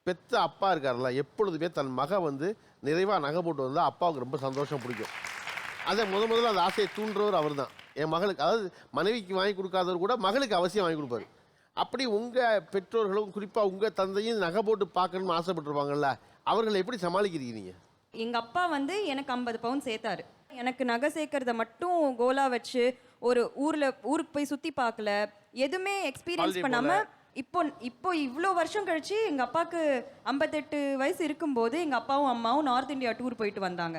பெத்த அப்பா இருக்காருல்ல, எப்பொழுதுமே தன் மக வந்து நிறைவாக நகை போட்டு வந்தால் அப்பாவுக்கு ரொம்ப சந்தோஷம் பிடிக்கும். அதை முதல்ல அந்த ஆசையை தூண்டுறவர் அவர் தான். என் மகளுக்கு, அதாவது மனைவிக்கு வாங்கி கொடுக்காதவர் கூட மகளுக்கு அவசியம் வாங்கி கொடுப்பாரு. அப்படி உங்கள் பெற்றோர்களும் குறிப்பாக உங்கள் தந்தையும் நகை போட்டு பார்க்கணும்னு ஆசைப்பட்டுருவாங்கல்ல, அவர்களை எப்படி சமாளிக்கிறீங்க நீங்கள்? எங்கள் அப்பா வந்து எனக்கு 50 பவுன் சேர்த்தாரு. எனக்கு நகை சேர்க்கறத மட்டும் கோலா வச்சு ஒரு ஊருக்கு போய் சுற்றி பார்க்கல, எதுவுமே எக்ஸ்பீரியன்ஸ் பண்ணாமல் இப்போ இவ்வளோ வருஷம் கழிச்சு எங்கள் அப்பாவுக்கு 58 வயசு இருக்கும்போது எங்கள் அப்பாவும் அம்மாவும் நார்த் இந்தியா டூர் போயிட்டு வந்தாங்க.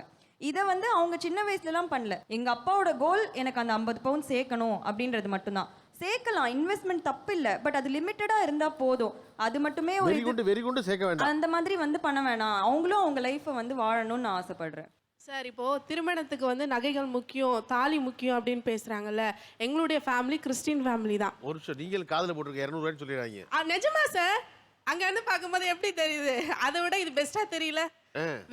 இதை வந்து அவங்க சின்ன வயசுலலாம் பண்ணல. எங்கள் அப்பாவோட கோல் எனக்கு அந்த 50 பவுன் சேர்க்கணும் அப்படின்றது மட்டும்தான். சேர்க்கலாம், இன்வெஸ்ட்மெண்ட் தப்பு இல்லை, பட் அது லிமிட்டடாக இருந்தால் போதும். அது மட்டுமே ஒரு சேர்க்க வேண்டாம், அந்த மாதிரி வந்து பண்ண வேணாம். அவங்களும் அவங்க லைஃப்பை வந்து வாழணும்னு நான் ஆசைப்படுறேன். சார், இப்போது திருமணத்துக்கு வந்து நகைகள் முக்கியம், தாலி முக்கியம் அப்படின்னு பேசுகிறாங்கல்ல. எங்களுடைய ஃபேமிலி கிறிஸ்டின் ஃபேமிலி தான். ஒரு வருஷம் நீங்கள் காதில் போட்டிருக்க 200 சொல்லிடுறாங்க. நிஜமா சார்? அங்கே வந்து பார்க்கும்போது எப்படி தெரியுது? அதை விட இது பெஸ்ட்டாக தெரியல.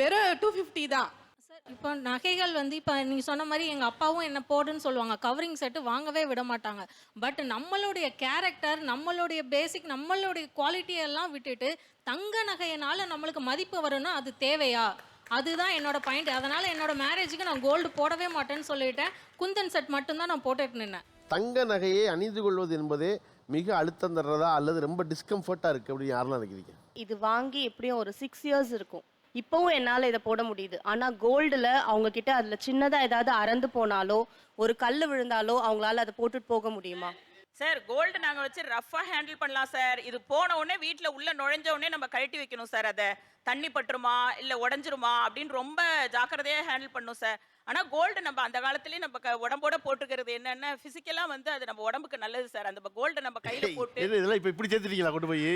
வெறும் 250 தான் சார். இப்போ நகைகள் வந்து இப்போ நீங்கள் சொன்ன மாதிரி எங்கள் அப்பாவும் என்ன போடுன்னு சொல்லுவாங்க, கவரிங் செட்டு வாங்கவே விட மாட்டாங்க. பட் நம்மளுடைய கேரக்டர், நம்மளுடைய பேசிக், நம்மளுடைய குவாலிட்டியெல்லாம் விட்டுட்டு தங்க நகையினால நம்மளுக்கு மதிப்பு வரும்னா அது தேவையா? அதுதான் என்னோட பாயிண்ட். அதனால என்னோட மேரேஜுக்கு நான் கோல்டு போடவே மாட்டேன்னு சொல்லிட்டேன். குந்தன் செட் மட்டும்தான் நான் போட்டுட்டு நின்னேன். தங்க நகையை அணிந்து கொள்வது என்பதே மிக அழுத்தம் தர்றதா அல்லது ரொம்ப டிஸ்கம்ஃபர்ட்டாக இருக்குது அப்படின்னு யாரெல்லாம் நினைக்கிறீங்க? இது வாங்கி எப்படியும் ஒரு 6 இயர்ஸ் இருக்கும். இப்போவும் என்னால் இதை போட முடியுது. ஆனால் கோல்டில் அவங்க கிட்ட அதில் சின்னதாக ஏதாவது அறந்து போனாலோ ஒரு கல் விழுந்தாலோ அவங்களால அதை போட்டுட்டு போக முடியுமா? சார், கோல்டு நாங்கள் வச்சு ரஃபாக ஹேண்டில் பண்ணலாம் சார். இது போன உடனே வீட்டில் உள்ள நுழைஞ்ச உடனே நம்ம கழட்டி வைக்கணும் சார். அதை தண்ணி பட்டுருமா இல்லை உடஞ்சிருமா அப்படின்னு ரொம்ப ஜாக்கிரதையாக ஹேண்டில் பண்ணணும் சார். ஆனால் கோல்டு நம்ம அந்த காலத்துலேயே நம்ம உடம்போட போட்டுக்கிறது என்னென்ன ஃபிசிக்கலாக வந்து அது நம்ம உடம்புக்கு நல்லது சார். அந்த கோல்டு நம்ம கையில் போட்டு இதெல்லாம் இப்போ இப்படி சேர்த்துட்டீங்களா கொண்டு போய்?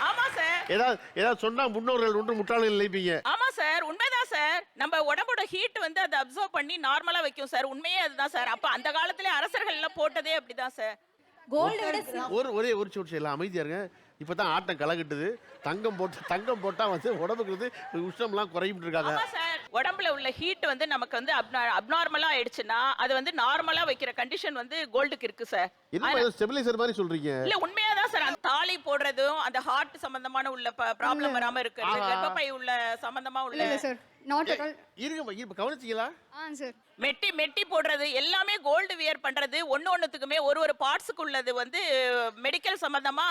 ஆமாம் ஏதாவது சொன்னா முன்னோர்கள் ஒன்று முட்டாள்கள் நினைப்பீங்க. ஆமா சார், உண்மைதான் சார். நம்ம உடம்போட ஹீட் வந்து அதை அப்சர்வ் பண்ணி நார்மலா வைக்கும் சார். உண்மையே அதுதான் சார். அப்ப அந்த காலத்திலே அரசர்கள் எல்லாம் போட்டதே அப்படிதான் சார். ஒரே ஒரு நிமிஷம் எல்லாம் அமைதியா இருங்க. இப்பதான் ஆட்டம் கலகட்டுது. தங்கம் போட்டா வந்து உடம்புக்கு வந்து உஷ்ணம்லாம் குறையும் இருக்காங்க. ஆமா சார், உடம்புல உள்ள ஹீட் வந்து நமக்கு வந்து அப்நார்மலா ஆயிடுச்சுன்னா அது வந்து நார்மலா வைக்கிற கண்டிஷன் வந்து கோல்டுக்கு இருக்கு சார். என்ன ஸ்டெபிலைசர் மாதிரி சொல்றீங்க? இல்ல உண்மையாதான் சார். அந்த தாலி போடுறதும் அந்த ஹார்ட் சம்பந்தமான உள்ள ப்ராப்ளம் வராம இருக்கிறது, கர்ப்பப்பை உள்ள சம்பந்தமா உள்ள சார் இருங்க கவனிச்சீங்களா? மெட்டி போடுறது எல்லாமே கோல்டு வியர் பண்றது ஒண்ணுத்துக்குமே ஒரு பார்ட்ஸுக்கு உள்ளது வந்து மெடிக்கல் சம்பந்தமா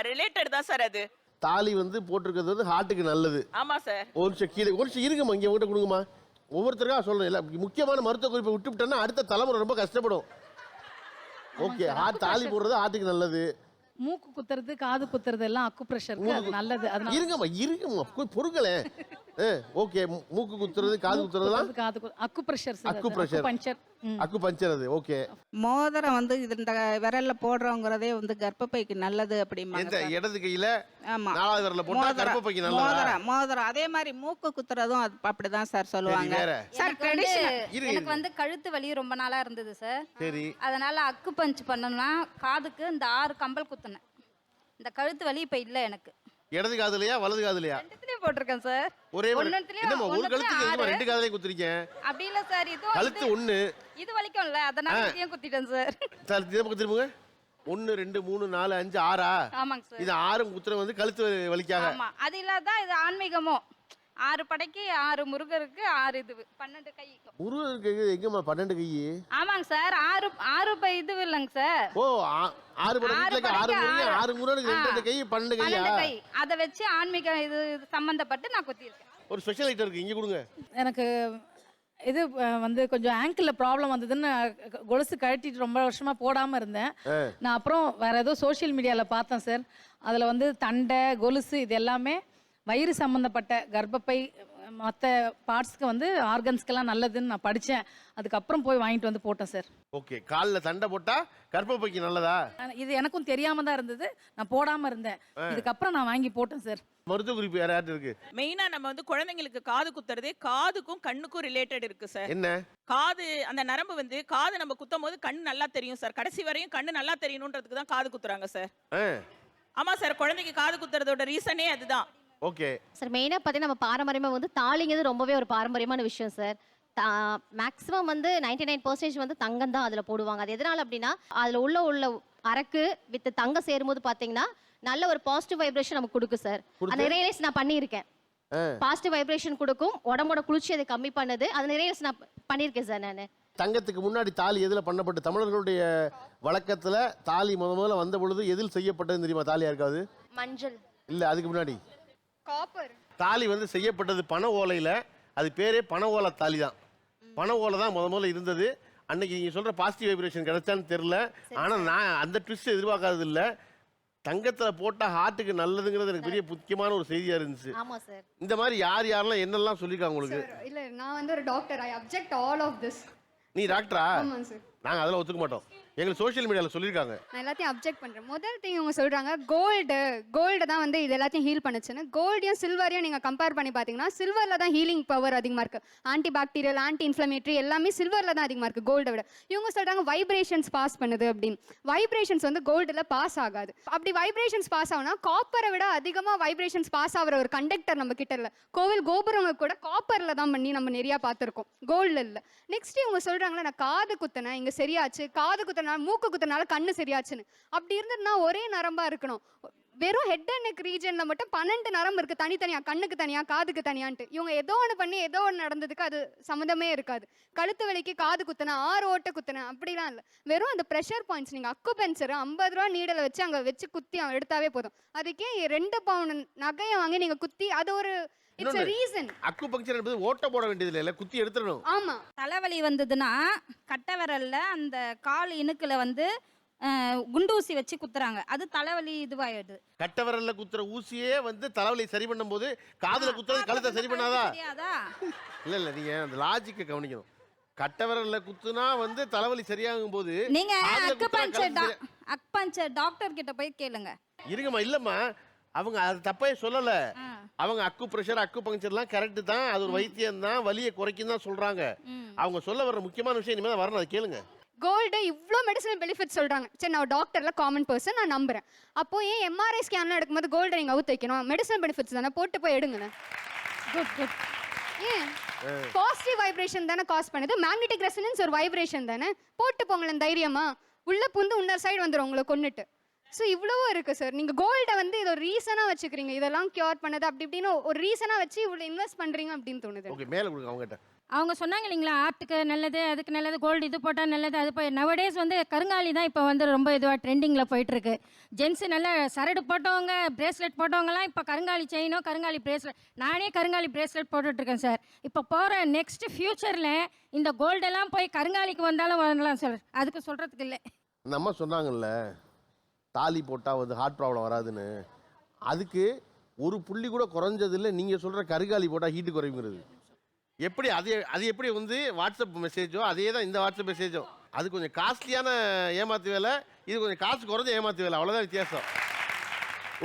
ரிலேட்டட் தான் சார். அது தாலி வந்து போட்டிருக்கிறது வந்து ஹார்ட்டுக்கு நல்லது. ஆமா சார். ஒரு நிமிஷம் கீழே ஒரு நிமிஷம் இருங்கம்மா, இங்கே உங்கள்கிட்ட கொடுங்கம்மா. ஒவ்வொருத்தருக்கா சொல்லணும். இல்லை முக்கியமான மருத்துவ குறிப்பை விட்டுவிட்டோன்னா அடுத்த தலைமுறை ரொம்ப கஷ்டப்படும். ஓகே, தாலி போடுறது ஹார்ட்டுக்கு நல்லது. மூக்கு குத்துறது, காது குத்துறது எல்லாம் அக்குப்ரெஷருக்கு நல்லது. அதனால இருங்கம்மா பொறுங்களே. ஓகே, மூக்கு குத்துறது, காது குத்துறதுலாம் அக்குபஞ்சர். அது ஓகே. மோதிரம் வந்து இந்த விரல்ல போடுறோங்கிறதே வந்து கர்ப்பப்பைக்கு நல்லது அப்படிம்பாங்க. இடது கையில ஆமா, நாலாவது விரல்ல போட்டா கர்ப்பப்பைக்கு நல்லது. மோதிரம் அதே மாதிரி மூக்கு குத்துறதும் அப்படிதான் சார் சொல்லுவாங்க. சார் எனக்கு வந்து கழுத்து வலி ரொம்ப நாளா இருந்தது சார். சரி, அதனால அக்கு பஞ்ச் பண்ணணும்னா காதுக்கு இந்த 6 கம்பல் குத்துனேன். இந்த கழுத்து வலி இப்ப இல்ல எனக்கு. இடது காதுலயா வலது காதுலயா? ரெண்டுத்துலயும் போட்டிருக்கேன் சார். ஒரே ஒரு கழுத்துக்கு ரெண்டு காதுலயே குத்துறீங்க? அப்படி இல்ல சார், இது கழுத்து ஒண்ணு இது வலிக்கும்ல, அதனால இதையும் குத்திட்டேன் சார். சார் இதே பக்கம் திரும்புங்க. 1 2 3 4 5 6 ஆமாங்க சார். இது 6 குத்துற வந்து கழுத்து வலிக்காக. ஆமா, அது இல்லாத இது ஆன்மீகமோ 6 படைக்கு 6 முருகருக்கு 6 இது 12 கை. முருகருக்கு எங்கம்மா 12 கை? ஆமாங்க சார், 6 பை இது இல்லங்க சார். ஓ 6 படைக்கு 6 முருகன் 6 முருகனுக்கு 2 கை 12 கையா? 12 கை. அத வச்சு ஆன்மீக இது சம்பந்தப்பட்டு நான் குத்தி இருக்கேன். ஒரு ஸ்பெஷல் ஐட்டம் இருக்கு, இங்க கொடுங்க. எனக்கு இது வந்து கொஞ்சம் ஆங்கிளில் ப்ராப்ளம் வந்ததுன்னு கொலுசு கழட்டிட்டு ரொம்ப வருஷமா போடாமல் இருந்தேன். நான் அப்புறம் வேற ஏதோ சோஷியல் மீடியாவில் பார்த்தேன் சார். அதில் வந்து தண்டை, கொலுசு இது எல்லாமே வயிறு சம்மந்தப்பட்ட கர்ப்பப்பை மற்ற பார்ட்ஸ்க்கு வந்து ஆர்கன்ஸ்க்கெல்லாம் நல்லதுன்னு நான் படித்தேன். அதுக்கப்புறம் போய் வாங்கிட்டு வந்து போட்டேன் சார். ஓகே, காலில் தண்டை போட்டால் கர்ப்பப்பைக்கு நல்லதா? இது எனக்கும் தெரியாம தான் இருந்தது, நான் போடாமல் இருந்தேன். இதுக்கப்புறம் நான் வாங்கி போட்டேன் சார். மருத்துவ குறிப்பு யாராவது இருக்கு? மெயினா நம்ம வந்து குழந்தைங்களுக்கு காது குத்துறதே காதுக்கும் கண்ணுக்கும் ரிலேட்டட் இருக்கு சார். என்ன? காது அந்த நரம்பு வந்து காது நம்ம குத்தும் போது கண்ணு நல்லா தெரியும் சார். கடைசி வரையும் கண்ணு நல்லா தெரியணுன்றதுக்கு தான் காது குத்துறாங்க சார். ஆமா சார், குழந்தைக்கு காது குத்துறதோட ரீசனே அதுதான். ஓகே சார், மெயினாக பார்த்தீங்கன்னா நம்ம பாரம்பரியமாக வந்து தாலிங்கிறது ரொம்பவே ஒரு பாரம்பரியமான விஷயம் சார். மேக்ஸிமம் வந்து 99% வந்து தங்கம் தான் அதில் போடுவாங்க. அது எதனால் அப்படின்னா அதில் உள்ள அரக்கு வித் தங்கம் சேரும்போது பார்த்தீங்கன்னா நல்ல ஒரு பாசிட்டிவ் வைப்ரேஷன் நமக்கு கொடுக்கும் சார். அந்த ரியலைஸ் நான் பண்ணியிருக்கேன். பாசிட்டிவ் வைப்ரேஷன் கொடுக்கும், உடம்போட குளிர்ச்சி அதை கம்மி பண்ணுது. அது ரியலைஸ் நான் பண்ணியிருக்கேன் சார். நான் தங்கத்துக்கு முன்னாடி தாலி எதில் பண்ணப்பட்டு? தமிழர்களுடைய வழக்கத்தில் தாலி முதல்ல வந்த பொழுது எதில் செய்யப்பட்டதுன்னு தெரியுமா? தாலியா இருக்காது, மஞ்சள் இல்லை, அதுக்கு முன்னாடி காப்பர். தாலி வந்து செய்யப்பட்டது பனை ஓலையில். அது பேரே பனை ஓலை தாலி தான். பனை ஓலை தான் முதல்ல இருந்தது. அன்னைக்கு நீங்கள் சொல்கிற பாசிட்டிவ் வைப்ரேஷன் கிடைச்சான்னு தெரில. ஆனால் நான் அந்த ட்விஸ்ட் எதிர்பார்க்காதது இல்லை. தங்கத்தில் போட்டால் ஹார்ட்டுக்கு நல்லதுங்கிறது எனக்கு பெரிய முக்கியமான ஒரு செய்தியாக இருந்துச்சு. ஆமாம் சார். இந்த மாதிரி யாரெல்லாம் என்னெல்லாம் சொல்லியிருக்காங்க உங்களுக்கு? இல்லை, நான் வந்து ஒரு doctor. I object all of this. நீ டாக்டரா? ஆமாம் சார். நாங்கள் அதெல்லாம் ஒத்துக்க மாட்டோம். எங்களுக்கு சோஷியல் மீடியாவில் சொல்லியிருக்காங்க. நான் எல்லாத்தையும் அப்ஜெக்ட் பண்ணுறேன். முதல் திங் இவங்க சொல்கிறாங்க கோல்டு தான் வந்து இது எல்லாத்தையும் ஹீல் பண்ணுச்சுன்னு. கோல்டையும் சில்வரையும் நீங்கள் கம்பேர் பண்ணி பார்த்தீங்கன்னா சில்வரில் தான் ஹீலிங் பவர் அதிகமாக இருக்குது. ஆன்டி பாக்டீரியல், ஆன்டி இன்ஃப்ளமேட்டரி எல்லாமே சில்வரில் தான் அதிகமாக இருக்குது கோல்டை விட. இவங்க சொல்கிறாங்க வைப்ரேஷன்ஸ் பாஸ் பண்ணுது அப்படின்னு. வைப்ரேஷன்ஸ் வந்து கோல்டில் பாஸ் ஆகாது. அப்படி வைப்ரேஷன்ஸ் பாஸ் ஆகுனா காப்பரை விட அதிகமாக வைப்ரேஷன்ஸ் பாஸ் ஆகிற ஒரு கண்டக்டர் நம்ம கிட்ட இல்லை. கோவில் கோபுரங்க கூட காப்பரில் தான் பண்ணி நம்ம நிறையா பார்த்துருக்கோம், கோல்டில் இல்லை. நெக்ஸ்ட் இவங்க சொல்கிறாங்களே நான் காது குத்தினேன் இங்கே சரியாச்சு, காது குத்தினால மூக்கு குத்தினால கண்ணு சரியாச்சுன்னு. அப்படி இருந்ததுன்னா ஒரே நரம்பா இருக்கணும். வெறும் ஹெட் அண்ட் நெக் ரீஜன்ல மட்டும் 12 நரம்பு இருக்கு தனித்தனியா, கண்ணுக்கு தனியா காதுக்கு தனியான்ட்டு. இவங்க ஏதோ ஒன்று பண்ணி ஏதோ ஒன்று நடந்ததுக்கு அது சம்மந்தமே இருக்காது. கழுத்து வலிக்கு காது குத்தினா 6 ஓட்டை குத்தினேன் அப்படிலாம் இல்லை. வெறும் அந்த ப்ரெஷர் பாயிண்ட்ஸ் நீங்கள் அக்குபஞ்சர் 50 ரூபா நீடலை வச்சு அங்கே வச்சு குத்தி அவன் எடுத்தாவே போதும். அதுக்கே 2 பவுன் நகையை வாங்கி நீங்கள் குத்தி அது ஒரு அக்குபஞ்சர் என்பது ஓட்ட போட வேண்டியது இல்லை, குத்தி எடுத்துடணும். ஆமா, தலைவலி வந்ததுன்னா கட்டை விரல்ல அந்த கால் இணுக்குல வந்து குண்டூசி வச்சு குத்துறாங்க. அது தலைவலி இதுவாயிடுது. கட்டை விரல்ல குத்துற ஊசியே வந்து தலைவலி சரி பண்ணும்போது காதுல குத்துறது கழுத்தை சரி பண்ணாதா? இல்ல இல்ல, நீங்க அந்த லாஜிக்கை கவனிக்கணும். கட்டை விரல்ல குத்துனா வந்து தலைவலி சரியாகும் போது நீங்க அக்குபஞ்சர் டாக்டர் கிட்ட போய் கேளுங்க. இருங்கம்மா, இல்லம்மா, அவங்க அது தப்பே சொல்லலை. அவங்க அக்கு ப்ரெஷர் அக்கு பங்க்சர்லாம் கரெக்டு தான், அது ஒரு வைத்தியம் தான், வலியை குறைக்கும் தான் சொல்கிறாங்க. அவங்க சொல்ல வர்ற முக்கியமான விஷயம் இனிமேல் தான் வரணும், அதை கேளுங்க. கோல்டு இவ்வளோ மெடிசனல் பெனிஃபிட் சொல்கிறாங்க. சரி, நான் டாக்டரில் காமன் பர்சன், நான் நம்புறேன். அப்போது ஏன் எம்ஆர்ஐ ஸ்கேன்லாம் எடுக்கும்போது கோல்டை நீங்கள் அவுத்து வைக்கணும்? மெடிசனல் பெனிஃபிட்ஸ் தானே, போட்டு போய் எடுங்கண்ணே. Good good. ஏன் பாசிட்டிவ் வைப்ரேஷன் தானே காஸ் பண்ணுது. மேக்னெட்டிக் ரெசனன்ஸ் ஒரு வைப்ரேஷன் தானே, போட்டு போங்களேன் தைரியமா. உள்ள புந்து இன்னொரு சைடு வந்துடும் உங்களை கொன்னுட்டு. ஸோ இவ்வளவோ இருக்குது சார். நீங்கள் கோல்டை வந்து இது ஒரு ரீசனாக வச்சுக்கிறீங்க, இதெல்லாம் கியூர் பண்ணது அப்படி இப்படின்னு ஒரு ரீசனாக வச்சு இவ்வளோ இன்வெஸ்ட் பண்ணுறீங்க அப்படின்னு தோணுது. ஓகே, மேலே கொடுங்க அவங்ககிட்ட. அவங்க சொன்னாங்க இல்லைங்களா, ஆர்ட்டுக்கு நல்லது, அதுக்கு நல்லது, கோல்டு இது போட்டால் நல்லது. அது இப்போ நவடேஸ் வந்து கருங்காலி தான் இப்போ வந்து ரொம்ப இதுவாக ட்ரெண்டிங்கில் போயிட்டுருக்கு. ஜென்ஸு நல்ல சரடு போட்டவங்க, பிரேஸ்லெட் போட்டவங்கலாம் இப்போ கருங்காலி செயினோ கருங்காலி பிரேஸ்லெட். நானே கருங்காலி பிரேஸ்லெட் போட்டுட்ருக்கேன் சார். இப்போ போகிற நெக்ஸ்ட் ஃப்யூச்சரில் இந்த கோல்டெல்லாம் போய் கருங்காலிக்கு வந்தாலும் வரலாம் சார். அதுக்கு சொல்கிறதுக்கு இல்லை. நம்ம சொன்னாங்கல்ல தாலி போட்டால் வந்து ஹார்ட் ப்ராப்ளம் வராதுன்னு, அதுக்கு ஒரு புள்ளி கூட குறைஞ்சதில்லை. நீங்கள் சொல்கிற கருங்காலி போட்டால் ஹீட்டு குறைங்கிறது எப்படி? அது எப்படி வந்து வாட்ஸ்அப் மெசேஜோ அதே தான் இந்த வாட்ஸ்அப் மெசேஜோ. அது கொஞ்சம் காஸ்ட்லியான ஏமாத்து வேலை, இது கொஞ்சம் காசு குறைஞ்ச ஏமாத்து வேலை, அவ்வளோதான் வித்தியாசம்.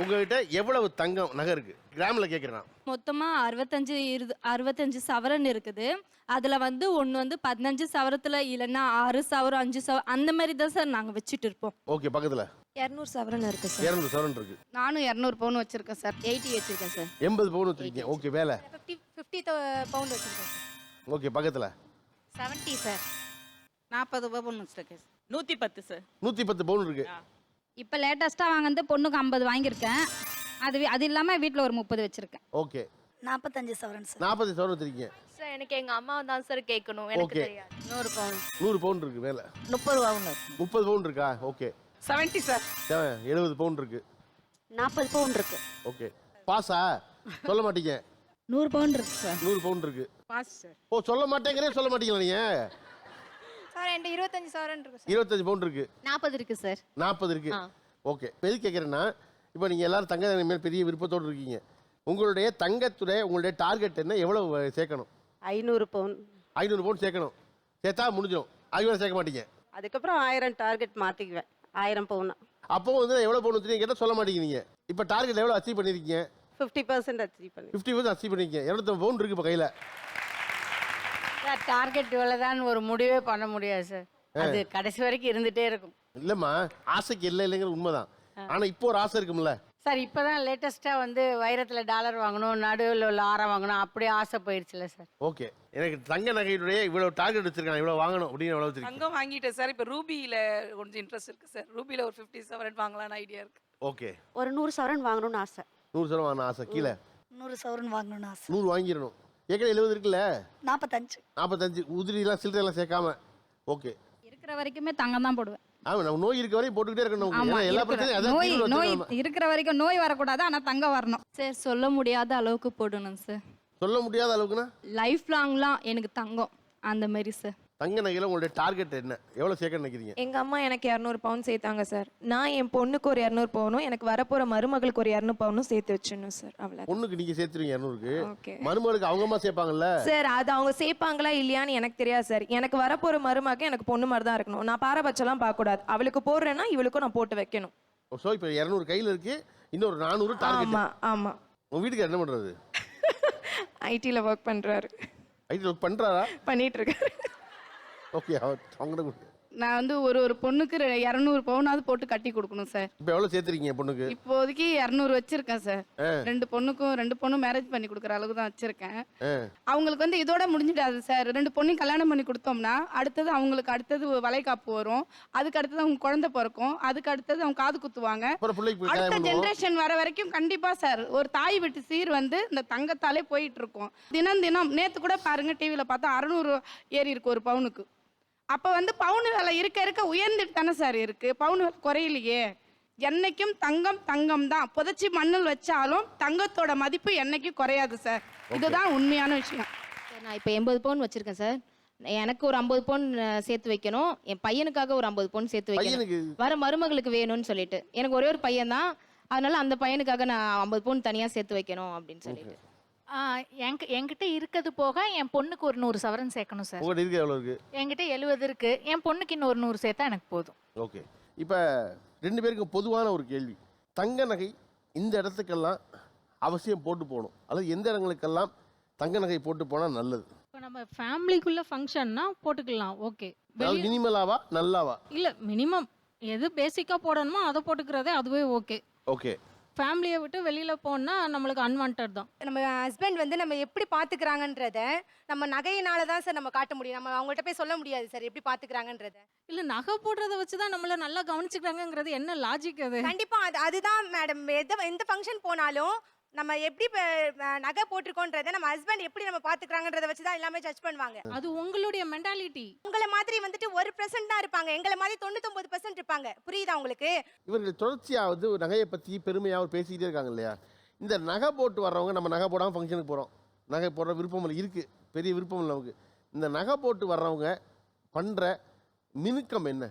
உங்ககிட்ட எவ்வளவு தங்கம் நகை இருக்குது கிராமில் கேட்குறேன்? மொத்தமாக 65 சவரன் இருக்குது. அதில் வந்து ஒன்று வந்து 15 சவரத்தில், இல்லைன்னா 6 சவரம் 5 சவரம் அந்த மாதிரி தான் சார் நாங்கள் வச்சுட்டு இருப்போம். ஓகே, பக்கத்தில் 200 சவரன் இருக்குது சார். 200 சவரன் இருக்கு. நானும் 200 பவுன் வச்சுருக்கேன் சார். 80 வச்சிருக்கேன் சார். 80 பவுன் வச்சுருக்கீங்க. ஓகே, வேலை 50 பவுண்ட் வச்சுருக்கேன் சார். ஓகே, பக்கத்தில் 70 சார். 40 பவுன் வச்சுருக்கேன் சார். 110 சார். 110 பவுன் இருக்கு. இப்போ லேட்டஸ்ட்டாக வாங்கினது பொண்ணுக்கு 50 வாங்கியிருக்கேன். அது இல்லாமல் வீட்டில் ஒரு 30 வச்சுருக்கேன். ஓகே, 45 சவரன் சார். 40 சவரன் வச்சிருக்கீங்க. சார் எனக்கு எங்கள் அம்மா தான் சார் கேட்கணும், எனக்கு ஓகே. தெரியாது. 100 பவுன். 100 பவுன் இருக்கு மேலே. 30 பவுன். 30 பவுன் இருக்கா? ஓகே. 70 சார். 70 பவுன் இருக்கு. 40 பவுன் இருக்கு. ஓகே, பாஸா? சொல்ல மாட்டீங்க. 100 பவுன் இருக்கு சார். 100 பவுன் இருக்கு. Pass sir. ஓ, சொல்ல மாட்டேங்கிறே, சொல்ல மாட்டீங்களா நீங்க? சார் என்கிட்ட 25 சவரன் இருக்கு சார். 25 பவுன் இருக்கு. 40 இருக்கு சார். 40 இருக்கு. ஓகே, எது கேட்குறேன்னா, இப்போ நீங்கள் எல்லாரும் தங்க மேல் பெரிய விருப்பத்தோடு இருக்கீங்க. உங்களுடைய தங்கத்துடைய உங்களுடைய டார்கெட் என்ன? எவ்வளவு சேர்க்கணும்? 500 பவுன். 500 பவுன் சேர்க்கணும். சேர்த்தா முடிஞ்சிடும். அதுவரை சேர்க்க மாட்டீங்க. அதுக்கப்புறம் 1000 டார்கெட் மாற்றிக்குவேன். 1000 பவுனா. அப்போ வந்து எவ்வளோ பவுன் வச்சுருக்கீங்க கேட்டால் சொல்ல மாட்டேங்கிறீங்க. இப்போ டார்கெட் எவ்வளோ அச்சீவ் பண்ணியிருக்கீங்க? 50% அச்சீவ் பண்ணி. 50% அச்சீவ் பண்ணியிருக்கீங்க. 250 பவுன் இருக்குது இப்போ கையில். சார் டார்கெட் இவ்வளோதான் ஒரு முடிவே பண்ண முடியாது சார். அது கடைசி வரைக்கும் இருந்துகிட்டே இருக்கும். இல்லைம்மா, ஆசைக்கு இல்லை இல்லைங்கிற உண்மைதான். ஆனால் இப்போ ஒரு ஆசை இருக்கும்ல சார். இப்போ தான் லேட்டஸ்ட்டாக வந்து வைரத்தில் டாலர் வாங்கணும், நடுவில் உள்ள ஆரம் வாங்கணும், அப்படியே ஆசை போயிடுச்சுல சார். ஓகே, எனக்கு தங்க நகையுடைய இவ்வளோ டார்கெட் வச்சிருக்காங்க, இவ்வளோ வாங்கணும் அப்படின்னு எவ்வளோ வச்சிருக்கீங்க? தங்கம் வாங்கிட்டேன் சார். இப்போ ரூபியில் கொஞ்சம் இன்ட்ரெஸ்ட் இருக்குது சார். ரூபியில் ஒரு 50 சவரன் வாங்கலாம்னு ஐடியா இருக்குது. ஓகே, ஒரு 100 சவரன் வாங்கணும்னு ஆசை. 100 சவரன் வாங்கணும் ஆசை. கீழே 100 சவரன் வாங்கணும்னு ஆசை. 100 வாங்கிடணும். ஏற்கனவே 70 இருக்குல்ல? 45 உதிரிலாம் சில்லறைலாம் சேர்க்காம. ஓகே, இருக்கிற வரைக்குமே தங்கம் தான் போடுவேன். ஆமாம், நம்ம நோய் இருக்க வரையும் போட்டுக்கிட்டே இருக்கணும். ஆமா, எல்லா பிரச்சனையும் அதான் நோய் தீர்வு நோய் வச்சுக்கணும். இருக்கிற வரைக்கும் நோய் வரக்கூடாது, ஆனால் தங்கம் வரணும். சார் சொல்ல முடியாத அளவுக்கு போடணும் சார். சொல்ல முடியாத அளவுக்குன்னா லைஃப் லாங்லாம் எனக்கு தங்கம் அந்த மாதிரி சார். தங்க நகையில் உங்களுடைய டார்கெட் என்ன? எவ்வளோ சேர்க்க நினைக்கிறீங்க? எங்கள் அம்மா எனக்கு 200 பவுன் சேர்த்தாங்க சார். நான் என் பொண்ணுக்கு ஒரு 200 பவுனும், எனக்கு வரப்போகிற மருமகளுக்கு ஒரு 200 பவுனும் சேர்த்து வச்சிடணும் சார். அவ்வளோ பொண்ணுக்கு நீங்கள் சேர்த்துருவீங்க 200க்கு. ஓகே மருமகளுக்கு அவங்க அம்மா சேர்ப்பாங்கல்ல சார். அது அவங்க சேர்ப்பாங்களா இல்லையான்னு எனக்கு தெரியாது சார். எனக்கு வரப்போகிற மருமக எனக்கு பொண்ணு மாதிரி தான் இருக்கணும். நான் பாரபட்சம்லாம் பார்க்கக்கூடாது. அவளுக்கு போடுறேன்னா இவளுக்கும் நான் போட்டு வைக்கணும். ஸோ இப்போ 200 கையில் இருக்கு, இன்னொரு 400 டார்கெட். ஆமாம் ஆமாம். உங்கள் வீட்டுக்கு என்ன பண்ணுறது? ஐடியில் ஒர்க் பண்ணுறாரு. ஐடியில் ஒர்க் பண்ணுறாரா? பண்ணிட்டு இருக்காரு. ஓகே, அவங்கள்ட்ட நான் வந்து ஒரு பொண்ணுக்கு 200 பவுனாவது போட்டு கட்டி கொடுக்கணும் சார். இப்போ எவ்வளோ சேர்த்துருக்கீங்க பொண்ணுக்கு? இப்போதைக்கு 200 வச்சிருக்கேன் சார். 2 பொண்ணும் மேரேஜ் பண்ணி கொடுக்குற அளவுக்கு தான் வச்சிருக்கேன். அவங்களுக்கு வந்து இதோட முடிஞ்சிடாது சார். 2 பொண்ணையும் கல்யாணம் பண்ணி கொடுத்தோம்னா அடுத்தது அவங்களுக்கு அடுத்தது வளைகாப்பு வரும், அதுக்கு அடுத்தது அவங்க குழந்தை பிறக்கும், அதுக்கு அடுத்தது அவங்க காது குத்துவாங்க. அடுத்த ஜென்ரேஷன் வர வரைக்கும் கண்டிப்பா சார் ஒரு தாய் வீட்டு சீர் வந்து இந்த தங்கத்தாலே போயிட்டு இருக்கும். தினம் தினம் நேற்று கூட பாருங்க டிவியில் பார்த்தா 600 ஏறி இருக்கு ஒரு பவுனுக்கு. அப்போ வந்து பவுனு விலை இருக்க இருக்க உயர்ந்துட்டு தானே சார் இருக்கு, பவுனு விலை குறையிலையே. என்னைக்கும் தங்கம் தங்கம் தான். புதைச்சி மண்ணில் வச்சாலும் தங்கத்தோட மதிப்பு என்னைக்கும் குறையாது சார். இதுதான் உண்மையான விஷயம். சார் நான் இப்போ 80 பவுன் வச்சிருக்கேன் சார். எனக்கு ஒரு 50 பவுன் சேர்த்து வைக்கணும், என் பையனுக்காக ஒரு 50 பவுன் சேர்த்து வைக்கணும், வர மருமகளுக்கு வேணும்னு சொல்லிட்டு. எனக்கு ஒரே ஒரு பையன் தான், அதனால அந்த பையனுக்காக நான் 50 பவுன் தனியாக சேர்த்து வைக்கணும் அப்படின்னு சொல்லிட்டு. என்கிட்ட இருக்கிறது போக என் பொண்ணுக்கு ஒரு 100 சவரன் சேர்க்கணும் சார். உங்கள்கிட்ட இருக்கு எவ்வளோ இருக்கு? என்கிட்ட 70 இருக்கு. என் பொண்ணுக்கு இன்னொரு 100 சேர்த்தா எனக்கு போதும். ஓகே, இப்போ 2 பேருக்கும் பொதுவான ஒரு கேள்வி. தங்க நகை இந்த இடத்துக்கெல்லாம் அவசியம் போட்டு போகணும், அல்லது எந்த இடங்களுக்கெல்லாம் தங்க நகை போட்டு போனால் நல்லது? இப்போ நம்ம ஃபேமிலிக்குள்ள ஃபங்க்ஷன்னா போட்டுக்கலாம், ஓகே. அதாவது மினிமலாவா நல்லாவா? இல்லை, மினிமம் எது பேசிக்காக போடணுமோ அதை போட்டுக்கிறதே அதுவே ஓகே. ஓகே. ஃபேமிலியை விட்டு வெளியில் போனால் நம்மளுக்கு அன்வான்ட் தான். நம்ம ஹஸ்பண்ட் வந்து நம்ம எப்படி பார்த்துக்கிறாங்கன்றத நம்ம நகையினால தான் சார் நம்ம காட்ட முடியும். நம்ம அவங்கள்ட்ட போய் சொல்ல முடியாது சார் எப்படி பார்த்துக்கிறாங்கன்றத. இல்லை, நகை போடுறத வச்சு தான் நம்மளை நல்லா கவனிச்சுக்கிறாங்கங்கிறது என்ன லாஜிக் அது? கண்டிப்பாக அதுதான் மேடம். எந்த ஃபங்க்ஷன் போனாலும் நம்ம எப்படி நகை போட்டிருக்கோன்றத நம்ம ஹஸ்பண்ட் எப்படி நம்ம பார்த்துக்கிறாங்கன்றத வச்சு தான் எல்லாமே ஜட்ஜ் பண்ணுவாங்க. அது உங்களுடைய மென்டாலிட்டி. உங்களை மாதிரி வந்துட்டு 1% தான் இருப்பாங்க, எங்களை மாதிரி 99% இருப்பாங்க. புரியுதா உங்களுக்கு? இவர்கள் தொடர்ச்சியாவது நகையை பற்றி பெருமையாக பேசிக்கிட்டே இருக்காங்க இல்லையா? இந்த நகை போட்டு வர்றவங்க, நம்ம நகை போடாமல் ஃபங்க்ஷனுக்கு போகிறோம், நகை போடுற விருப்பம் இருக்குது, பெரிய விருப்பம் இல்லை நமக்கு. இந்த நகை போட்டு வர்றவங்க பண்ணுற மினுக்கம் என்ன?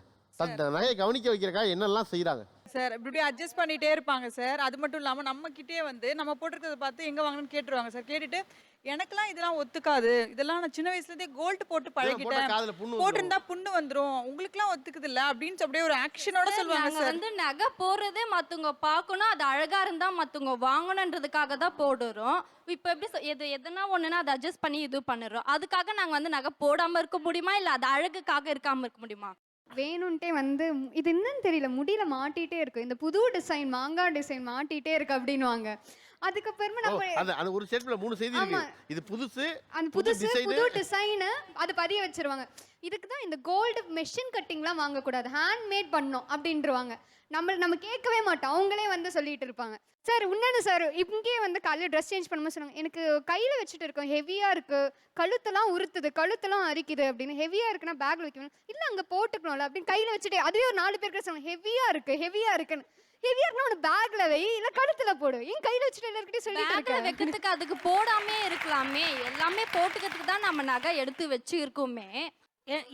அந்த நகையை கவனிக்க வைக்கிறக்கா என்னெல்லாம் செய்கிறாங்க சார்? இப்படி அட்ஜஸ்ட் பண்ணிட்டே இருப்பாங்க சார். அது மட்டும் இல்லாமல் நம்ம கிட்டே வந்து நம்ம போட்டிருக்கிறத பார்த்து எங்கே வாங்கணும்னு கேட்டுருவாங்க சார். கேட்டுட்டு எனக்கெல்லாம் இதெல்லாம் ஒத்துக்காது, இதெல்லாம் நான் சின்ன வயசுலேருந்தே கோல்டு போட்டு பழகிட்டேன், போட்டிருந்தா புண்ணு வந்துடும், உங்களுக்குலாம் ஒத்துக்குது இல்லை அப்படின்னு அப்படியே ஒரு ஆக்ஷனோட சொல்லுவாங்க சார். வந்து நகை போடுறதே மற்றவங்க பார்க்கணும், அது அழகா இருந்தா மற்றவங்க வாங்கணுன்றதுக்காக தான் போடுறோம். இப்போ எப்படி எதுனா ஒண்ணுன்னா அதை அட்ஜஸ்ட் பண்ணி இது பண்ணுறோம். அதுக்காக நாங்கள் வந்து நகை போடாமல் இருக்க முடியுமா, இல்லை அது அழகுக்காக இருக்காமல் இருக்க முடியுமா? வேணும்ன்ட்டே வந்து இது என்னன்னு தெரியல, முடியல மாட்டிகிட்டே இருக்கு, இந்த புது டிசைன் மாங்காய் டிசைன் மாட்டிகிட்டே இருக்கு அப்படின்னுவாங்க. அதுக்கப்புறமா நம்ம அந்த ஒரு செட்ல 3 செய்தி இருக்கு. இது புதுசு, அந்த புது டிசைன் அது பதிய வச்சிருவாங்க. இதுக்கு தான் இந்த கோல்டு மெஷின் கட்டிங்லாம் வாங்கக்கூடாது, ஹேண்ட்மேட் பண்ணோம் அப்படின்றவாங்க. நம்ம கேட்கவே மாட்டோம், அவங்களே வந்து சொல்லிட்டு இருப்பாங்க. சார் இன்னொன்று சார், இங்கேயே வந்து காலையில் ட்ரெஸ் சேஞ்ச் பண்ணும்போது சொன்னாங்க, எனக்கு கையில் வச்சுட்டு இருக்கோம் ஹெவியாக இருக்குது, கழுத்தெல்லாம் உறுத்துது, கழுத்தெல்லாம் அரிக்குது அப்படின்னு. ஹெவியாக இருக்குன்னா பேக்கில் வைக்கணும், இல்லை அங்கே போட்டுக்கணும்ல அப்படின்னு கையில் வச்சுட்டு, அதுவே ஒரு 4 பேருக்கு சொன்னாங்க ஹெவியாக இருக்குன்னு. ஹெவியாக இருக்குன்னா ஒன்று பேக்கில் வை, இல்லை கழுத்தில் போடு, ஏன் கையில் வச்சுட்டு எல்லாருக்கிட்டே சொல்லிட்டு வைக்கிறதுக்கு அதுக்கு போடாமே இருக்கலாமே, எல்லாமே போட்டுக்கிறதுக்கு தான் நம்ம நகை எடுத்து வச்சு இருக்கோமே.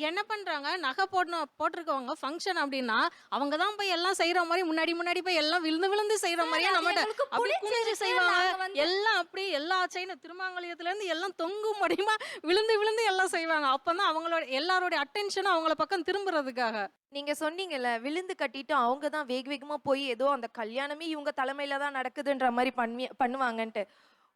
என்ன பண்றாங்க, நகை போட்டிருக்கவங்க ஃபங்க்ஷன் அப்படின்னா அவங்க தான் போய் எல்லாம் செய்யற மாதிரி முன்னாடி போய் எல்லாம் விழுந்து செய்யற மாதிரியே நம்மகிட்ட அப்படி குனிஞ்சு செய்வாங்க. எல்லாம் அப்படி எல்லா செயினும் திருமாங்கல்யத்துல இருந்து எல்லாம் தொங்கும் முடியுமா விழுந்து எல்லாம் செய்வாங்க. அப்பதான் அவங்களோட எல்லாரோட அட்டென்ஷனும் அவங்கள பக்கம் திரும்புறதுக்காக. நீங்க சொன்னீங்கல்ல, விழுந்து கட்டிட்டு அவங்க தான் வேகமா போய் ஏதோ அந்த கல்யாணமே இவங்க தலைமையில தான் நடக்குதுன்ற மாதிரி பண்ணுவாங்கன்ட்டு.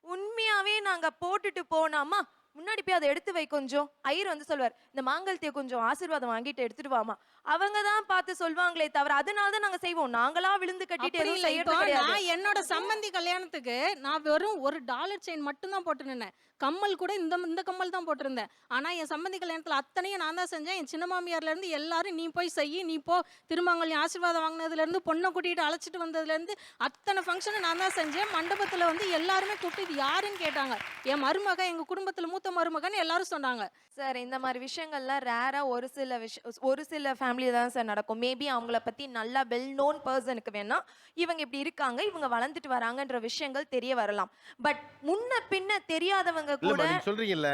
உண்மையாவே நாங்க போட்டுட்டு போனாமா முன்னாடி போய் அதை எடுத்து வை கொஞ்சம். ஐயர் வந்து சொல்வார், இந்த மாங்கல்யத்தை கொஞ்சம் ஆசீர்வாதம் வாங்கிட்டு எடுத்துட்டு வாமா. அவங்க தான் பார்த்து சொல்வாங்களே தவிர அதனால தான் நாங்க செய்வோம். நாங்களா விழுந்து கட்டிட்டு எதுவும் செய்யறது கிடையாது. நான் என்னோட சம்பந்தி கல்யாணத்துக்கு நான் வெறும் ஒரு டாலர் செயின் மட்டும் தான் போட்டு நின்னேன். கம்மல் கூட இந்த கம்மல் தான் போட்டிருந்தேன். ஆனா என் சம்பந்தி கல்யாணத்துல அத்தனையும் நான் தான் செஞ்சேன். என் சின்ன மாமியார்ல இருந்து எல்லாரும் நீ போய் செய்யி, நீ போ, திருமாங்கல்யம் ஆசீர்வாதம் வாங்கினதுல இருந்து பொண்ணை கூட்டிட்டு அழைச்சிட்டு வந்ததுல இருந்து அத்தனை ஃபங்க்ஷனை நான் தான் செஞ்சேன். மண்டபத்துல வந்து எல்லாருமே கூப்பிட்டு இது யாருன்னு கேட்டாங்க. என் மருமக, எங்க குடும்பத்துல மூத்த மருமகன்னு எல்லாரும் சொன்னாங்க. சார் இந்த மாதிரி விஷயங்கள்லாம் ரேரா ஒரு சில ஃபேமிலி தான் சார் நடக்கும். மேபி அவங்கள பத்தி நல்லா வெல் நோன் பர்சனுக்கு வேணா இவங்க இப்படி இருக்காங்க, இவங்க வளர்ந்துட்டு வராங்கன்ற விஷயங்கள் தெரிய வரலாம். பட் முன்ன பின்ன தெரியாதவங்க கூட சொல்றீங்கல்ல,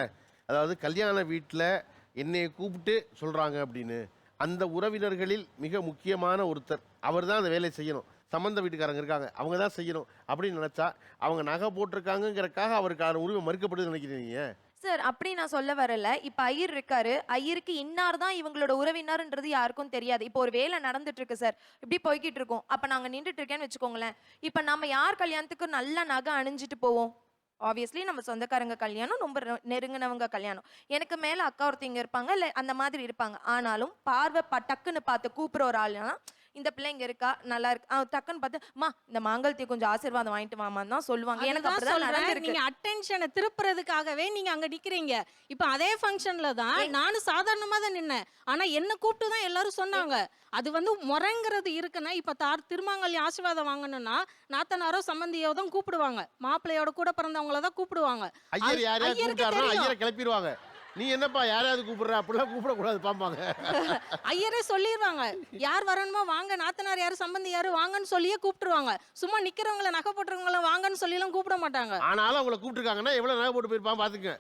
அதாவது கல்யாண வீட்டில் என்னைய கூப்பிட்டு சொல்றாங்க அப்படின்னு, அந்த உறவினர்களில் மிக முக்கியமான ஒருத்தர் அவர் தான் அந்த வேலையை செய்யணும். சம்பந்த வீட்டுக்காரங்க இருக்காங்க, அவங்க தான் செய்யணும் அப்படின்னு நினைச்சா அவங்க நகை போட்டிருக்காங்கிறக்காக அவருக்கான உரிமை மறுக்கப்படுது நினைக்கிறீங்க சார்? அப்படி நான் சொல்ல வரல. இப்ப ஐயர் இருக்காரு, ஐயருக்கு இன்னார் தான் இவங்களோட உறவினர்ன்றது யாருக்கும் தெரியாது. இப்போ ஒரு வேலை நடந்துட்டு இருக்கு சார், இப்படி போய்கிட்டு இருக்கோம். அப்ப நாங்க நின்றுட்டு இருக்கேன்னு வச்சுக்கோங்களேன். இப்ப நம்ம யார் கல்யாணத்துக்கு நல்ல நகை அணிஞ்சிட்டு போவோம்? ஆப்வியஸ்லி நம்ம சொந்தக்காரங்க கல்யாணம், ரொம்ப நெருங்கினவங்க கல்யாணம். எனக்கு மேல அக்கா ஒருத்தங்க இருப்பாங்க, இல்லை அந்த மாதிரி இருப்பாங்க. ஆனாலும் பார்வை டக்குன்னு பார்த்து கூப்பிடுற ஒரு ஆள்னா இந்த பிள்ளைங்க இருக்கா நல்லா இருக்கு டக்குன்னு பார்த்து மா இந்த மாங்கல்யத்தை கொஞ்சம் ஆசீர்வாதம் வாங்கிட்டு வாமான்னு தான் சொல்லுவாங்க. எனக்கு அப்படிதான் நடந்திருக்கு. நீங்க அட்டென்ஷனை திருப்புறதுக்காகவே நீங்க அங்க நிக்கிறீங்க. இப்ப அதே ஃபங்க்ஷன்ல தான் நானும் சாதாரணமா தான் நின்னேன். ஆனா என்ன கூப்பிட்டு தான் எல்லாரும் சொன்னாங்க. அது வந்து முறைங்கிறது இருக்குன்னா, இப்ப திருமாங்கல்யம் ஆசீர்வாதம் வாங்கணும்னா நாத்தனாரோ சம்பந்தியோ தான் கூப்பிடுவாங்க, மாப்பிள்ளையோட கூட பிறந்தவங்கள தான் கூப்பிடுவாங்க. ஐயர் யாரையாவது கூப்பிட்டாருன்னா ஐயரை கிளப்பிடுவாங்க. நீ என்னப்பா யாரையாவது கூப்பிடுற, அப்படிலாம் கூப்பிடக்கூடாது பாம்பாங்க. ஐயரே சொல்லிடுவாங்க, யார் வரணுமோ வாங்க, நாத்தனார் யாரு சம்பந்தி யாரு வாங்கன்னு சொல்லியே கூப்பிட்டுருவாங்க. சும்மா நிக்கிறவங்கள நகை போட்டுறவங்கள வாங்கன்னு சொல்லிலாம் கூப்பிட மாட்டாங்க. ஆனாலும் அவங்கள கூப்பிட்டுருக்காங்கன்னா எவ்வளவு நகை போட்டு போயிருப்பான் பாத்துக்க.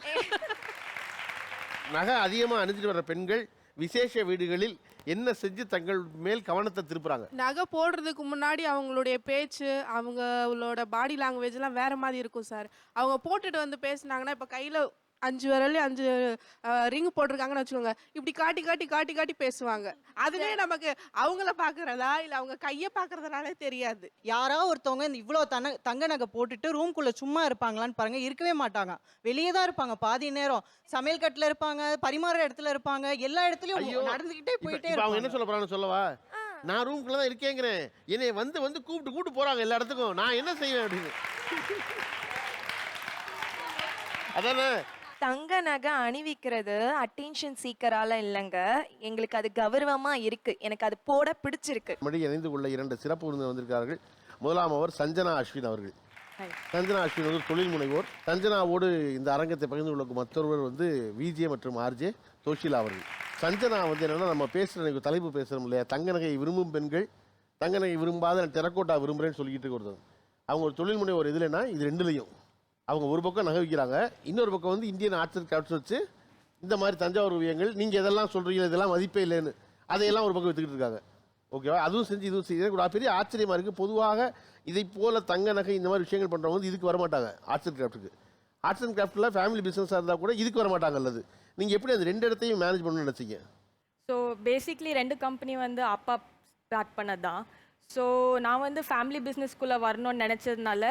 நகை அதிகமா அணிஞ்சிட்டு வர்ற பெண்கள் விசேஷ வீடுகளில் என்ன செஞ்சு தங்கள் மேல் கவனத்தை திருப்புறாங்க? நகை போடுறதுக்கு முன்னாடி அவங்களுடைய பேச்சு, அவங்களோட பாடி லாங்குவேஜ்லாம் வேற மாதிரி இருக்கும் சார். அவங்க போட்டுட்டு வந்து பேசுனாங்கன்னா, இப்போ கையில் 5 விரல்லையும் 5 ரிங் போட்டிருக்காங்கன்னு வச்சுக்கோங்க, இப்படி காட்டி காட்டி காட்டி காட்டி பேசுவாங்க. அதுவே நமக்கு அவங்கள பார்க்கறதா இல்லை அவங்க கையை பார்க்கறதுனாலே தெரியாது. யாராவது ஒருத்தவங்க இந்த இவ்வளோ தங்க நகை போட்டுட்டு ரூம்குள்ளே சும்மா இருப்பாங்களான்னு பாருங்க, இருக்கவே மாட்டாங்க. வெளியே தான் இருப்பாங்க பாதி நேரம். சமையல் கட்டில் இருப்பாங்க, பரிமாற இடத்துல இருப்பாங்க, எல்லா இடத்துலையும் நடந்துக்கிட்டே போயிட்டே அவங்க இருப்பாங்க. என்ன சொல்ல போறான்னு சொல்லவா? நான் ரூம்குள்ள தான் இருக்கேங்கிறேன், என்னை வந்து கூப்பிட்டு போறாங்க எல்லா இடத்துக்கும், நான் என்ன செய்வேன் அப்படின்னு. அதானே தங்க நகை அணிவிக்கிறது அட்டென்ஷன் சீக்கரால இல்லைங்க, எங்களுக்கு அது கௌரவமா இருக்கு, எனக்கு அது போட பிடிச்சிருக்கு. மறுபடியும் இணைந்து கொள்ள 2 சிறப்பு விருந்தினர் வந்திருக்கிறார்கள். முதலாம் அவர் சஞ்சனா அஸ்வின் அவர்கள். சஞ்சனா அஸ்வின் ஒரு தொழில் முனைவோர். சஞ்சனாவோடு இந்த அரங்கத்தை பகிர்ந்து கொள்ள மற்றொருவர் வந்து விஜே மற்றும் ஆர்ஜே தோஷிலா அவர்கள். சஞ்சனா வந்து என்னன்னா, நம்ம பேசுகிற தலைப்பு பேசுகிறோம் இல்லையா, தங்க நகையை விரும்பும் பெண்கள், தங்க நகை விரும்பாத நான் டெரக்கோட்டா விரும்புகிறேன்னு சொல்லிக்கிட்டு ஒருத்தர். அவங்க ஒரு தொழில் முனைவோர். இதுலன்னா இது ரெண்டுலையும் அவங்க ஒரு பக்கம் நகை விற்கிறாங்க, இன்னொரு பக்கம் வந்து இந்தியன் ஆர்ட்ஸ் கிராஃப்ட்ஸ் வச்சு இந்த மாதிரி தஞ்சாவூர் ஓவியங்கள் நீங்கள் எதெல்லாம் சொல்கிறீங்க இதெல்லாம் மதிப்பே இல்லைன்னு அதையெல்லாம் ஒரு பக்கம் விற்றுக்கிட்டு இருக்காங்க. ஓகேவா? அதுவும் செஞ்சு இதுவும் செஞ்சு எனக்கு பெரிய ஆச்சரியமாக இருக்குது. பொதுவாக இதை போல் தங்க நகை இந்த மாதிரி விஷயங்கள் பண்ணுறவங்க வந்து இதுக்கு வரமாட்டாங்க. ஆர்ட்ஸ் அண்ட் கிராஃப்ட்டுக்கு, ஆர்ட்ஸ் அண்ட் கிராஃப்டில் ஃபேமிலி பிஸ்னஸாக இருந்தால் கூட இதுக்கு வரமாட்டாங்க. அல்லது நீங்கள் எப்படி அந்த 2 இடத்தையும் மேனேஜ் பண்ணணும்னு நினச்சிங்க? ஸோ பேசிக்லி 2 கம்பெனி வந்து அப்பா ஸ்டார்ட் பண்ணது தான். ஸோ நான் வந்து ஃபேமிலி பிஸ்னஸ்குள்ளே வரணும்னு நினச்சதுனால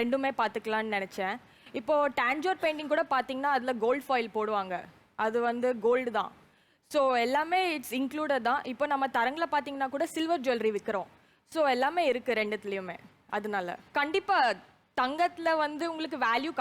2மே பார்த்துக்கலான்னு நினச்சேன். இப்போது டான்ஜோர் பெயிண்டிங் கூட பார்த்தீங்கன்னா அதில் கோல்டு ஃபாயில் போடுவாங்க, அது வந்து கோல்டு தான். ஸோ எல்லாமே இட்ஸ் இன்க்ளூடட் தான். இப்போ நம்ம தரங்கில் பார்த்தீங்கன்னா கூட சில்வர் ஜுவல்லரி விற்கிறோம். ஸோ எல்லாமே இருக்குது 2த்துலேயுமே. அதனால கண்டிப்பாக தங்கத்தில் வந்து உங்களுக்கு வேல்யூ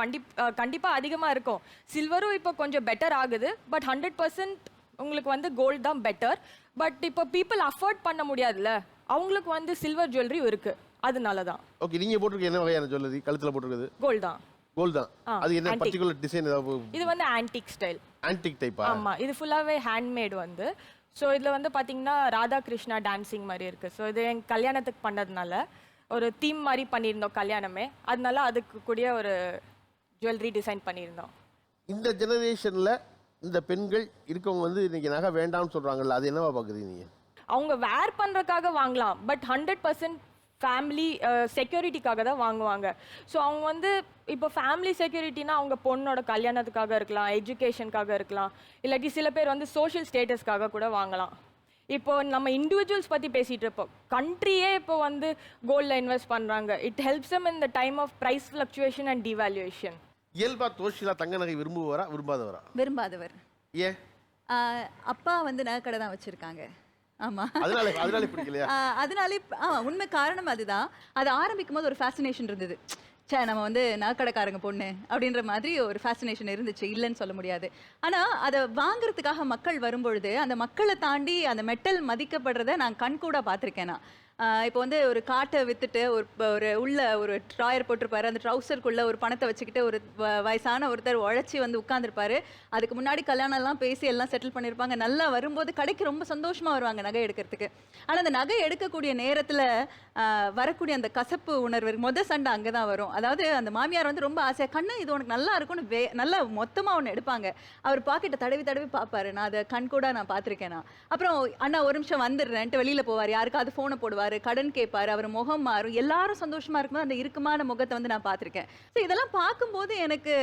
கண்டிப்பாக அதிகமாக இருக்கும். சில்வரும் இப்போ கொஞ்சம் பெட்டர் ஆகுது, பட் 100% உங்களுக்கு வந்து கோல்டு தான் பெட்டர். பட் இப்போ பீப்புள் அஃபோர்ட் பண்ண முடியாதுல்ல, அவங்களுக்கு வந்து சில்வர் ஜுவல்லரி இருக்குது, அதனால தான். ஓகே, நீங்கள் போட்டிருக்க என்ன வகையான ஜுவல்லரி? கழுத்தில் போட்டிருக்குது கோல்டு தான். கோல்டு தான். அது என்ன பர்టిక్యులர் டிசைன் ஏதாவது? இது வந்து ஆன்டிக் ஸ்டைல். ஆன்டிக் டைப்பா? ஆமாம், இது ஃபுல்லாகவே ஹேண்ட்மேட் வந்து. ஸோ இதில் வந்து பார்த்தீங்கன்னா ராதா கிருஷ்ணா டான்சிங் மாதிரி இருக்குது. ஸோ இது எங்கள் கல்யாணத்துக்கு பண்ணதுனால ஒரு தீம் மாதிரி பண்ணியிருந்தோம் கல்யாணமே, அதனால அதுக்கு கூடிய ஒரு ஜுவல்லரி டிசைன் பண்ணியிருந்தோம். இந்த ஜெனரேஷனில் இந்த பெண்கள் இருக்கவங்க வந்து இன்னைக்கு நகை வேண்டாம்னு சொல்கிறாங்கல்ல, அது என்னவா பார்க்குறீங்க நீங்கள்? அவங்க வேர் பண்ணுறதுக்காக வாங்கலாம், பட் 100% ஃபேமிலி செக்யூரிட்டிக்காக தான் வாங்குவாங்க. ஸோ அவங்க வந்து இப்போ ஃபேமிலி செக்யூரிட்டினா அவங்க பொண்ணோட கல்யாணத்துக்காக இருக்கலாம், எஜுகேஷனுக்காக இருக்கலாம், இல்லாட்டி சில பேர் வந்து சோஷியல் ஸ்டேட்டஸ்க்காக கூட வாங்கலாம். இப்போ நம்ம இண்டிவிஜுவல்ஸ் பற்றி பேசிகிட்டு இருப்போம், கண்ட்ரியே இப்போ வந்து கோல்டில் இன்வெஸ்ட் பண்ணுறாங்க. It helps them in the time of price fluctuation and devaluation. இயல்பா தோஷிலா தங்க நகை விரும்புவாரா விரும்பாதவரா? விரும்பாதவர். ஏன்? அப்பா வந்து நகை கடை தான் வச்சுருக்காங்க. ஆமாம், அதனால பிடிக்கலையா? அதனாலே உண்மை காரணம் அதுதான். அது ஆரம்பிக்கும் போது ஒரு ஃபேசினேஷன் இருந்தது, நம்ம வந்து நகைக்கடைக்காரங்க பொண்ணு அப்படின்ற மாதிரி ஒரு ஃபேசினேஷன் இருந்துச்சு, இல்லைன்னு சொல்ல முடியாது. ஆனால் அதை வாங்குறதுக்காக மக்கள் வரும்பொழுது அந்த மக்களை தாண்டி அந்த மெட்டல் மதிக்கப்படுறத நான் கண்கூட பார்த்துருக்கேன். நான் இப்போ வந்து ஒரு காட்டை விற்றுட்டு ஒரு உள்ள ஒரு ட்ராயர் போட்டிருப்பாரு, அந்த ட்ரௌசருக்குள்ள ஒரு பணத்தை வச்சுக்கிட்டு ஒரு வயசான ஒருத்தர் உழைச்சி வந்து உட்காந்துருப்பாரு. அதுக்கு முன்னாடி கல்யாணம்லாம் பேசி எல்லாம் செட்டில் பண்ணியிருப்பாங்க. நல்லா வரும்போது கடைக்கு ரொம்ப சந்தோஷமாக வருவாங்க நகை எடுக்கிறதுக்கு. ஆனால் அந்த நகை எடுக்கக்கூடிய நேரத்தில் வரக்கூடிய அந்த கசப்பு உணர்வு சண்டை அங்கே தான் வரும். அதாவது அந்த மாமியார் வந்து ரொம்ப ஆசையாக, கண்ணு இது உனக்கு நல்லா இருக்கும்னு நல்லா மொத்தமாக ஒன்று எடுப்பாங்க. அவர் பாக்கெட்டை தடவி தடவி பார்ப்பாரு, நான் அதை கண்கூட நான் பார்த்துருக்கேன். நான் அப்புறம் அண்ணா ஒரு நிமிஷம் வந்துடுறேன்ட்டு வெளியில் போவார், யாருக்காவது ஃபோனை போடுவார், கடன் கேட்பாரு, அவர் முகம் மாறும், எல்லாரும் சந்தோஷமா இருக்கும்போது அந்த இறுக்கமான முகத்தை வந்து நான் பார்த்துருக்கேன். ஸோ இதெல்லாம் பார்க்கும்போது எனக்கு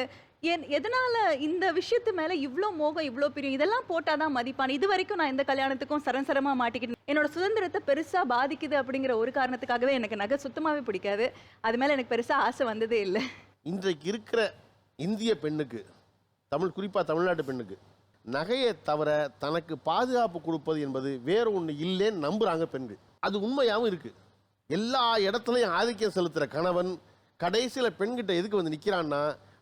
எதனால இந்த விஷயத்து மேல இவ்வளோ மோகம், இவ்வளோ பிரியம், இதெல்லாம் போட்டாதான் மதிப்பான. இது வரைக்கும் நான் எந்த கல்யாணத்துக்கும் சரசரமா மாட்டிக்கிட்டு என்னோட சுதந்திரத்தை பெருசா பாதிக்குது அப்படிங்கிற ஒரு காரணத்துக்காகவே எனக்கு நகை சுத்தமாவே பிடிக்காது. அது மேல எனக்கு பெருசா ஆசை வந்ததே இல்லை. இன்றைக்கு இருக்கிற இந்திய பெண்ணுக்கு, குறிப்பா தமிழ்நாட்டு பெண்ணுக்கு நகையை தவிர தனக்கு பாதுகாப்பு கொடுப்பது என்பது வேற ஒன்று இல்லைன்னு நம்புறாங்க பெண்கள். அது உண்மையாகவும் இருக்கு. எல்லா இடத்துலையும் ஆதிக்கம் செலுத்துகிற கணவன் கடைசியில் பெண்கிட்ட எதுக்கு வந்து நிற்கிறான்னா,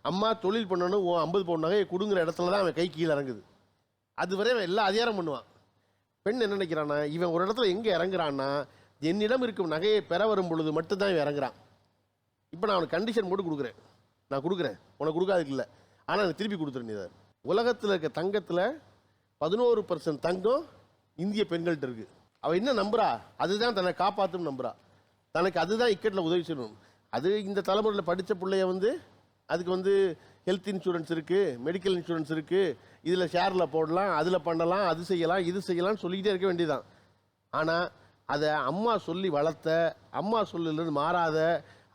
அம்மா தொழில் பண்ணணும், 50 பவுன் நகையை கொடுங்குற இடத்துல தான் அவன் கை கீழே இறங்குது. அதுவரை அவன் எல்லா அதிகாரம் பண்ணுவான். பெண் என்ன நினைக்கிறான்னா, இவன் ஒரு இடத்துல எங்கே இறங்குறான்னா, என்னிடம் இருக்கும் நகையை பெற வரும் பொழுது மட்டும்தான் இவன் இறங்குறான். இப்போ நான் அவனுக்கு கண்டிஷன் போட்டு கொடுக்குறேன், நான் கொடுக்குறேன், உனக்கு கொடுக்காதுக்கு இல்லை, ஆனால் எனக்கு திருப்பி கொடுத்துரு. நீ உலகத்தில் இருக்க தங்கத்தில் 11% தங்கம் இந்திய பெண்கள்கிட்ட இருக்குது. அவள் என்ன நம்புறா? அதுதான் தன்னை காப்பாற்றும் நம்புறா. தனக்கு அதுதான் இக்கட்டில் உதவி செய்யணும். அது இந்த தலைமுறையில் படித்த பிள்ளைய வந்து அதுக்கு வந்து ஹெல்த் இன்சூரன்ஸ் இருக்குது, மெடிக்கல் இன்சூரன்ஸ் இருக்குது, இதில் ஷேரில் போடலாம், அதில் பண்ணலாம், அது செய்யலாம், இது செய்யலாம்னு சொல்லிக்கிட்டே இருக்க வேண்டியதான். ஆனால் அதை அம்மா சொல்லி வளர்த்த, அம்மா சொல்லிலிருந்து மாறாத,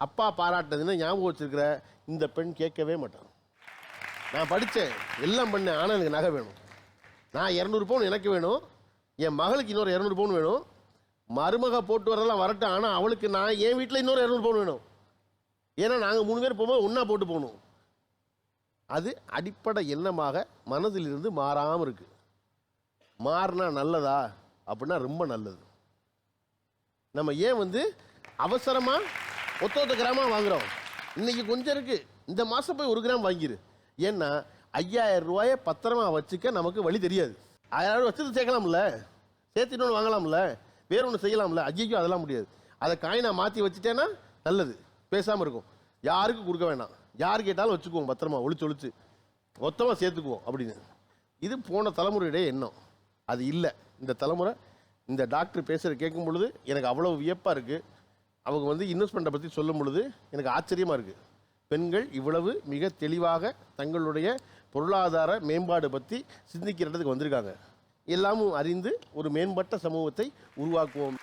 அப்பா பாராட்டினதுன்னு ஞாபகம் வச்சுருக்கிற இந்த பெண் கேட்கவே மாட்டான். நான் படித்தேன், எல்லாம் பண்ணேன், ஆனால் எனக்கு நகை வேணும். நான் 200 பவுன் எனக்கு வேணும், என் மகளுக்கு இன்னொரு 200 பவுன் வேணும், மருமக போட்டு வரதெல்லாம் வரட்டும், ஆனால் அவளுக்கு நான் என் வீட்டில் இன்னொரு 200 பவுன் வேணும். ஏன்னா நாங்கள் 3 பேர் போகும்போது ஒன்றா போட்டு போகணும். அது அடிப்படை எண்ணமாக மனதிலிருந்து மாறாமல் இருக்கு. மாறினா நல்லதா அப்படின்னா ரொம்ப நல்லது. நம்ம ஏன் அவசரமாக ஒத்த கிராமாக வாங்குகிறோம்? இன்னைக்கு கொஞ்சம் இருக்கு, இந்த மாதம் போய் 1 கிராம் வாங்கிரு. ஏன்னா 5000 ரூபாயை பத்திரமா வச்சுக்க நமக்கு வழி தெரியாது. 1000 வச்சுட்டு சேர்க்கலாம்ல, சேர்த்து இன்னொன்று வாங்கலாம்ல, வேற ஒன்று செய்யலாம்ல. ஐயோ அதெல்லாம் முடியாது. அதை காயினா மாற்றி வச்சுட்டேன்னா நல்லது, பேசாமல் இருக்கும். யாருக்கும் கொடுக்க வேணாம், யார் கேட்டாலும் வச்சுக்குவோம், பத்திரமா ஒளிச்சு மொத்தமாக சேர்த்துக்குவோம் அப்படின்னு. இது போன தலைமுறையுடைய எண்ணம். அது இல்லை இந்த தலைமுறை. இந்த டாக்டர் பேசுகிற கேட்கும் பொழுது எனக்கு அவ்வளோ வியப்பாக இருக்குது. அவங்க இன்வெஸ்ட்மெண்ட்டை பற்றி சொல்லும் பொழுது எனக்கு ஆச்சரியமாக இருக்குது. பெண்கள் இவ்வளவு மிக தெளிவாக தங்களுடைய பொருளாதார மேம்பாடு பற்றி சிந்திக்கிறதுக்கு வந்திருக்காங்க. எல்லாமும் அறிந்து ஒரு மேம்பட்ட சமூகத்தை உருவாக்குவோம்.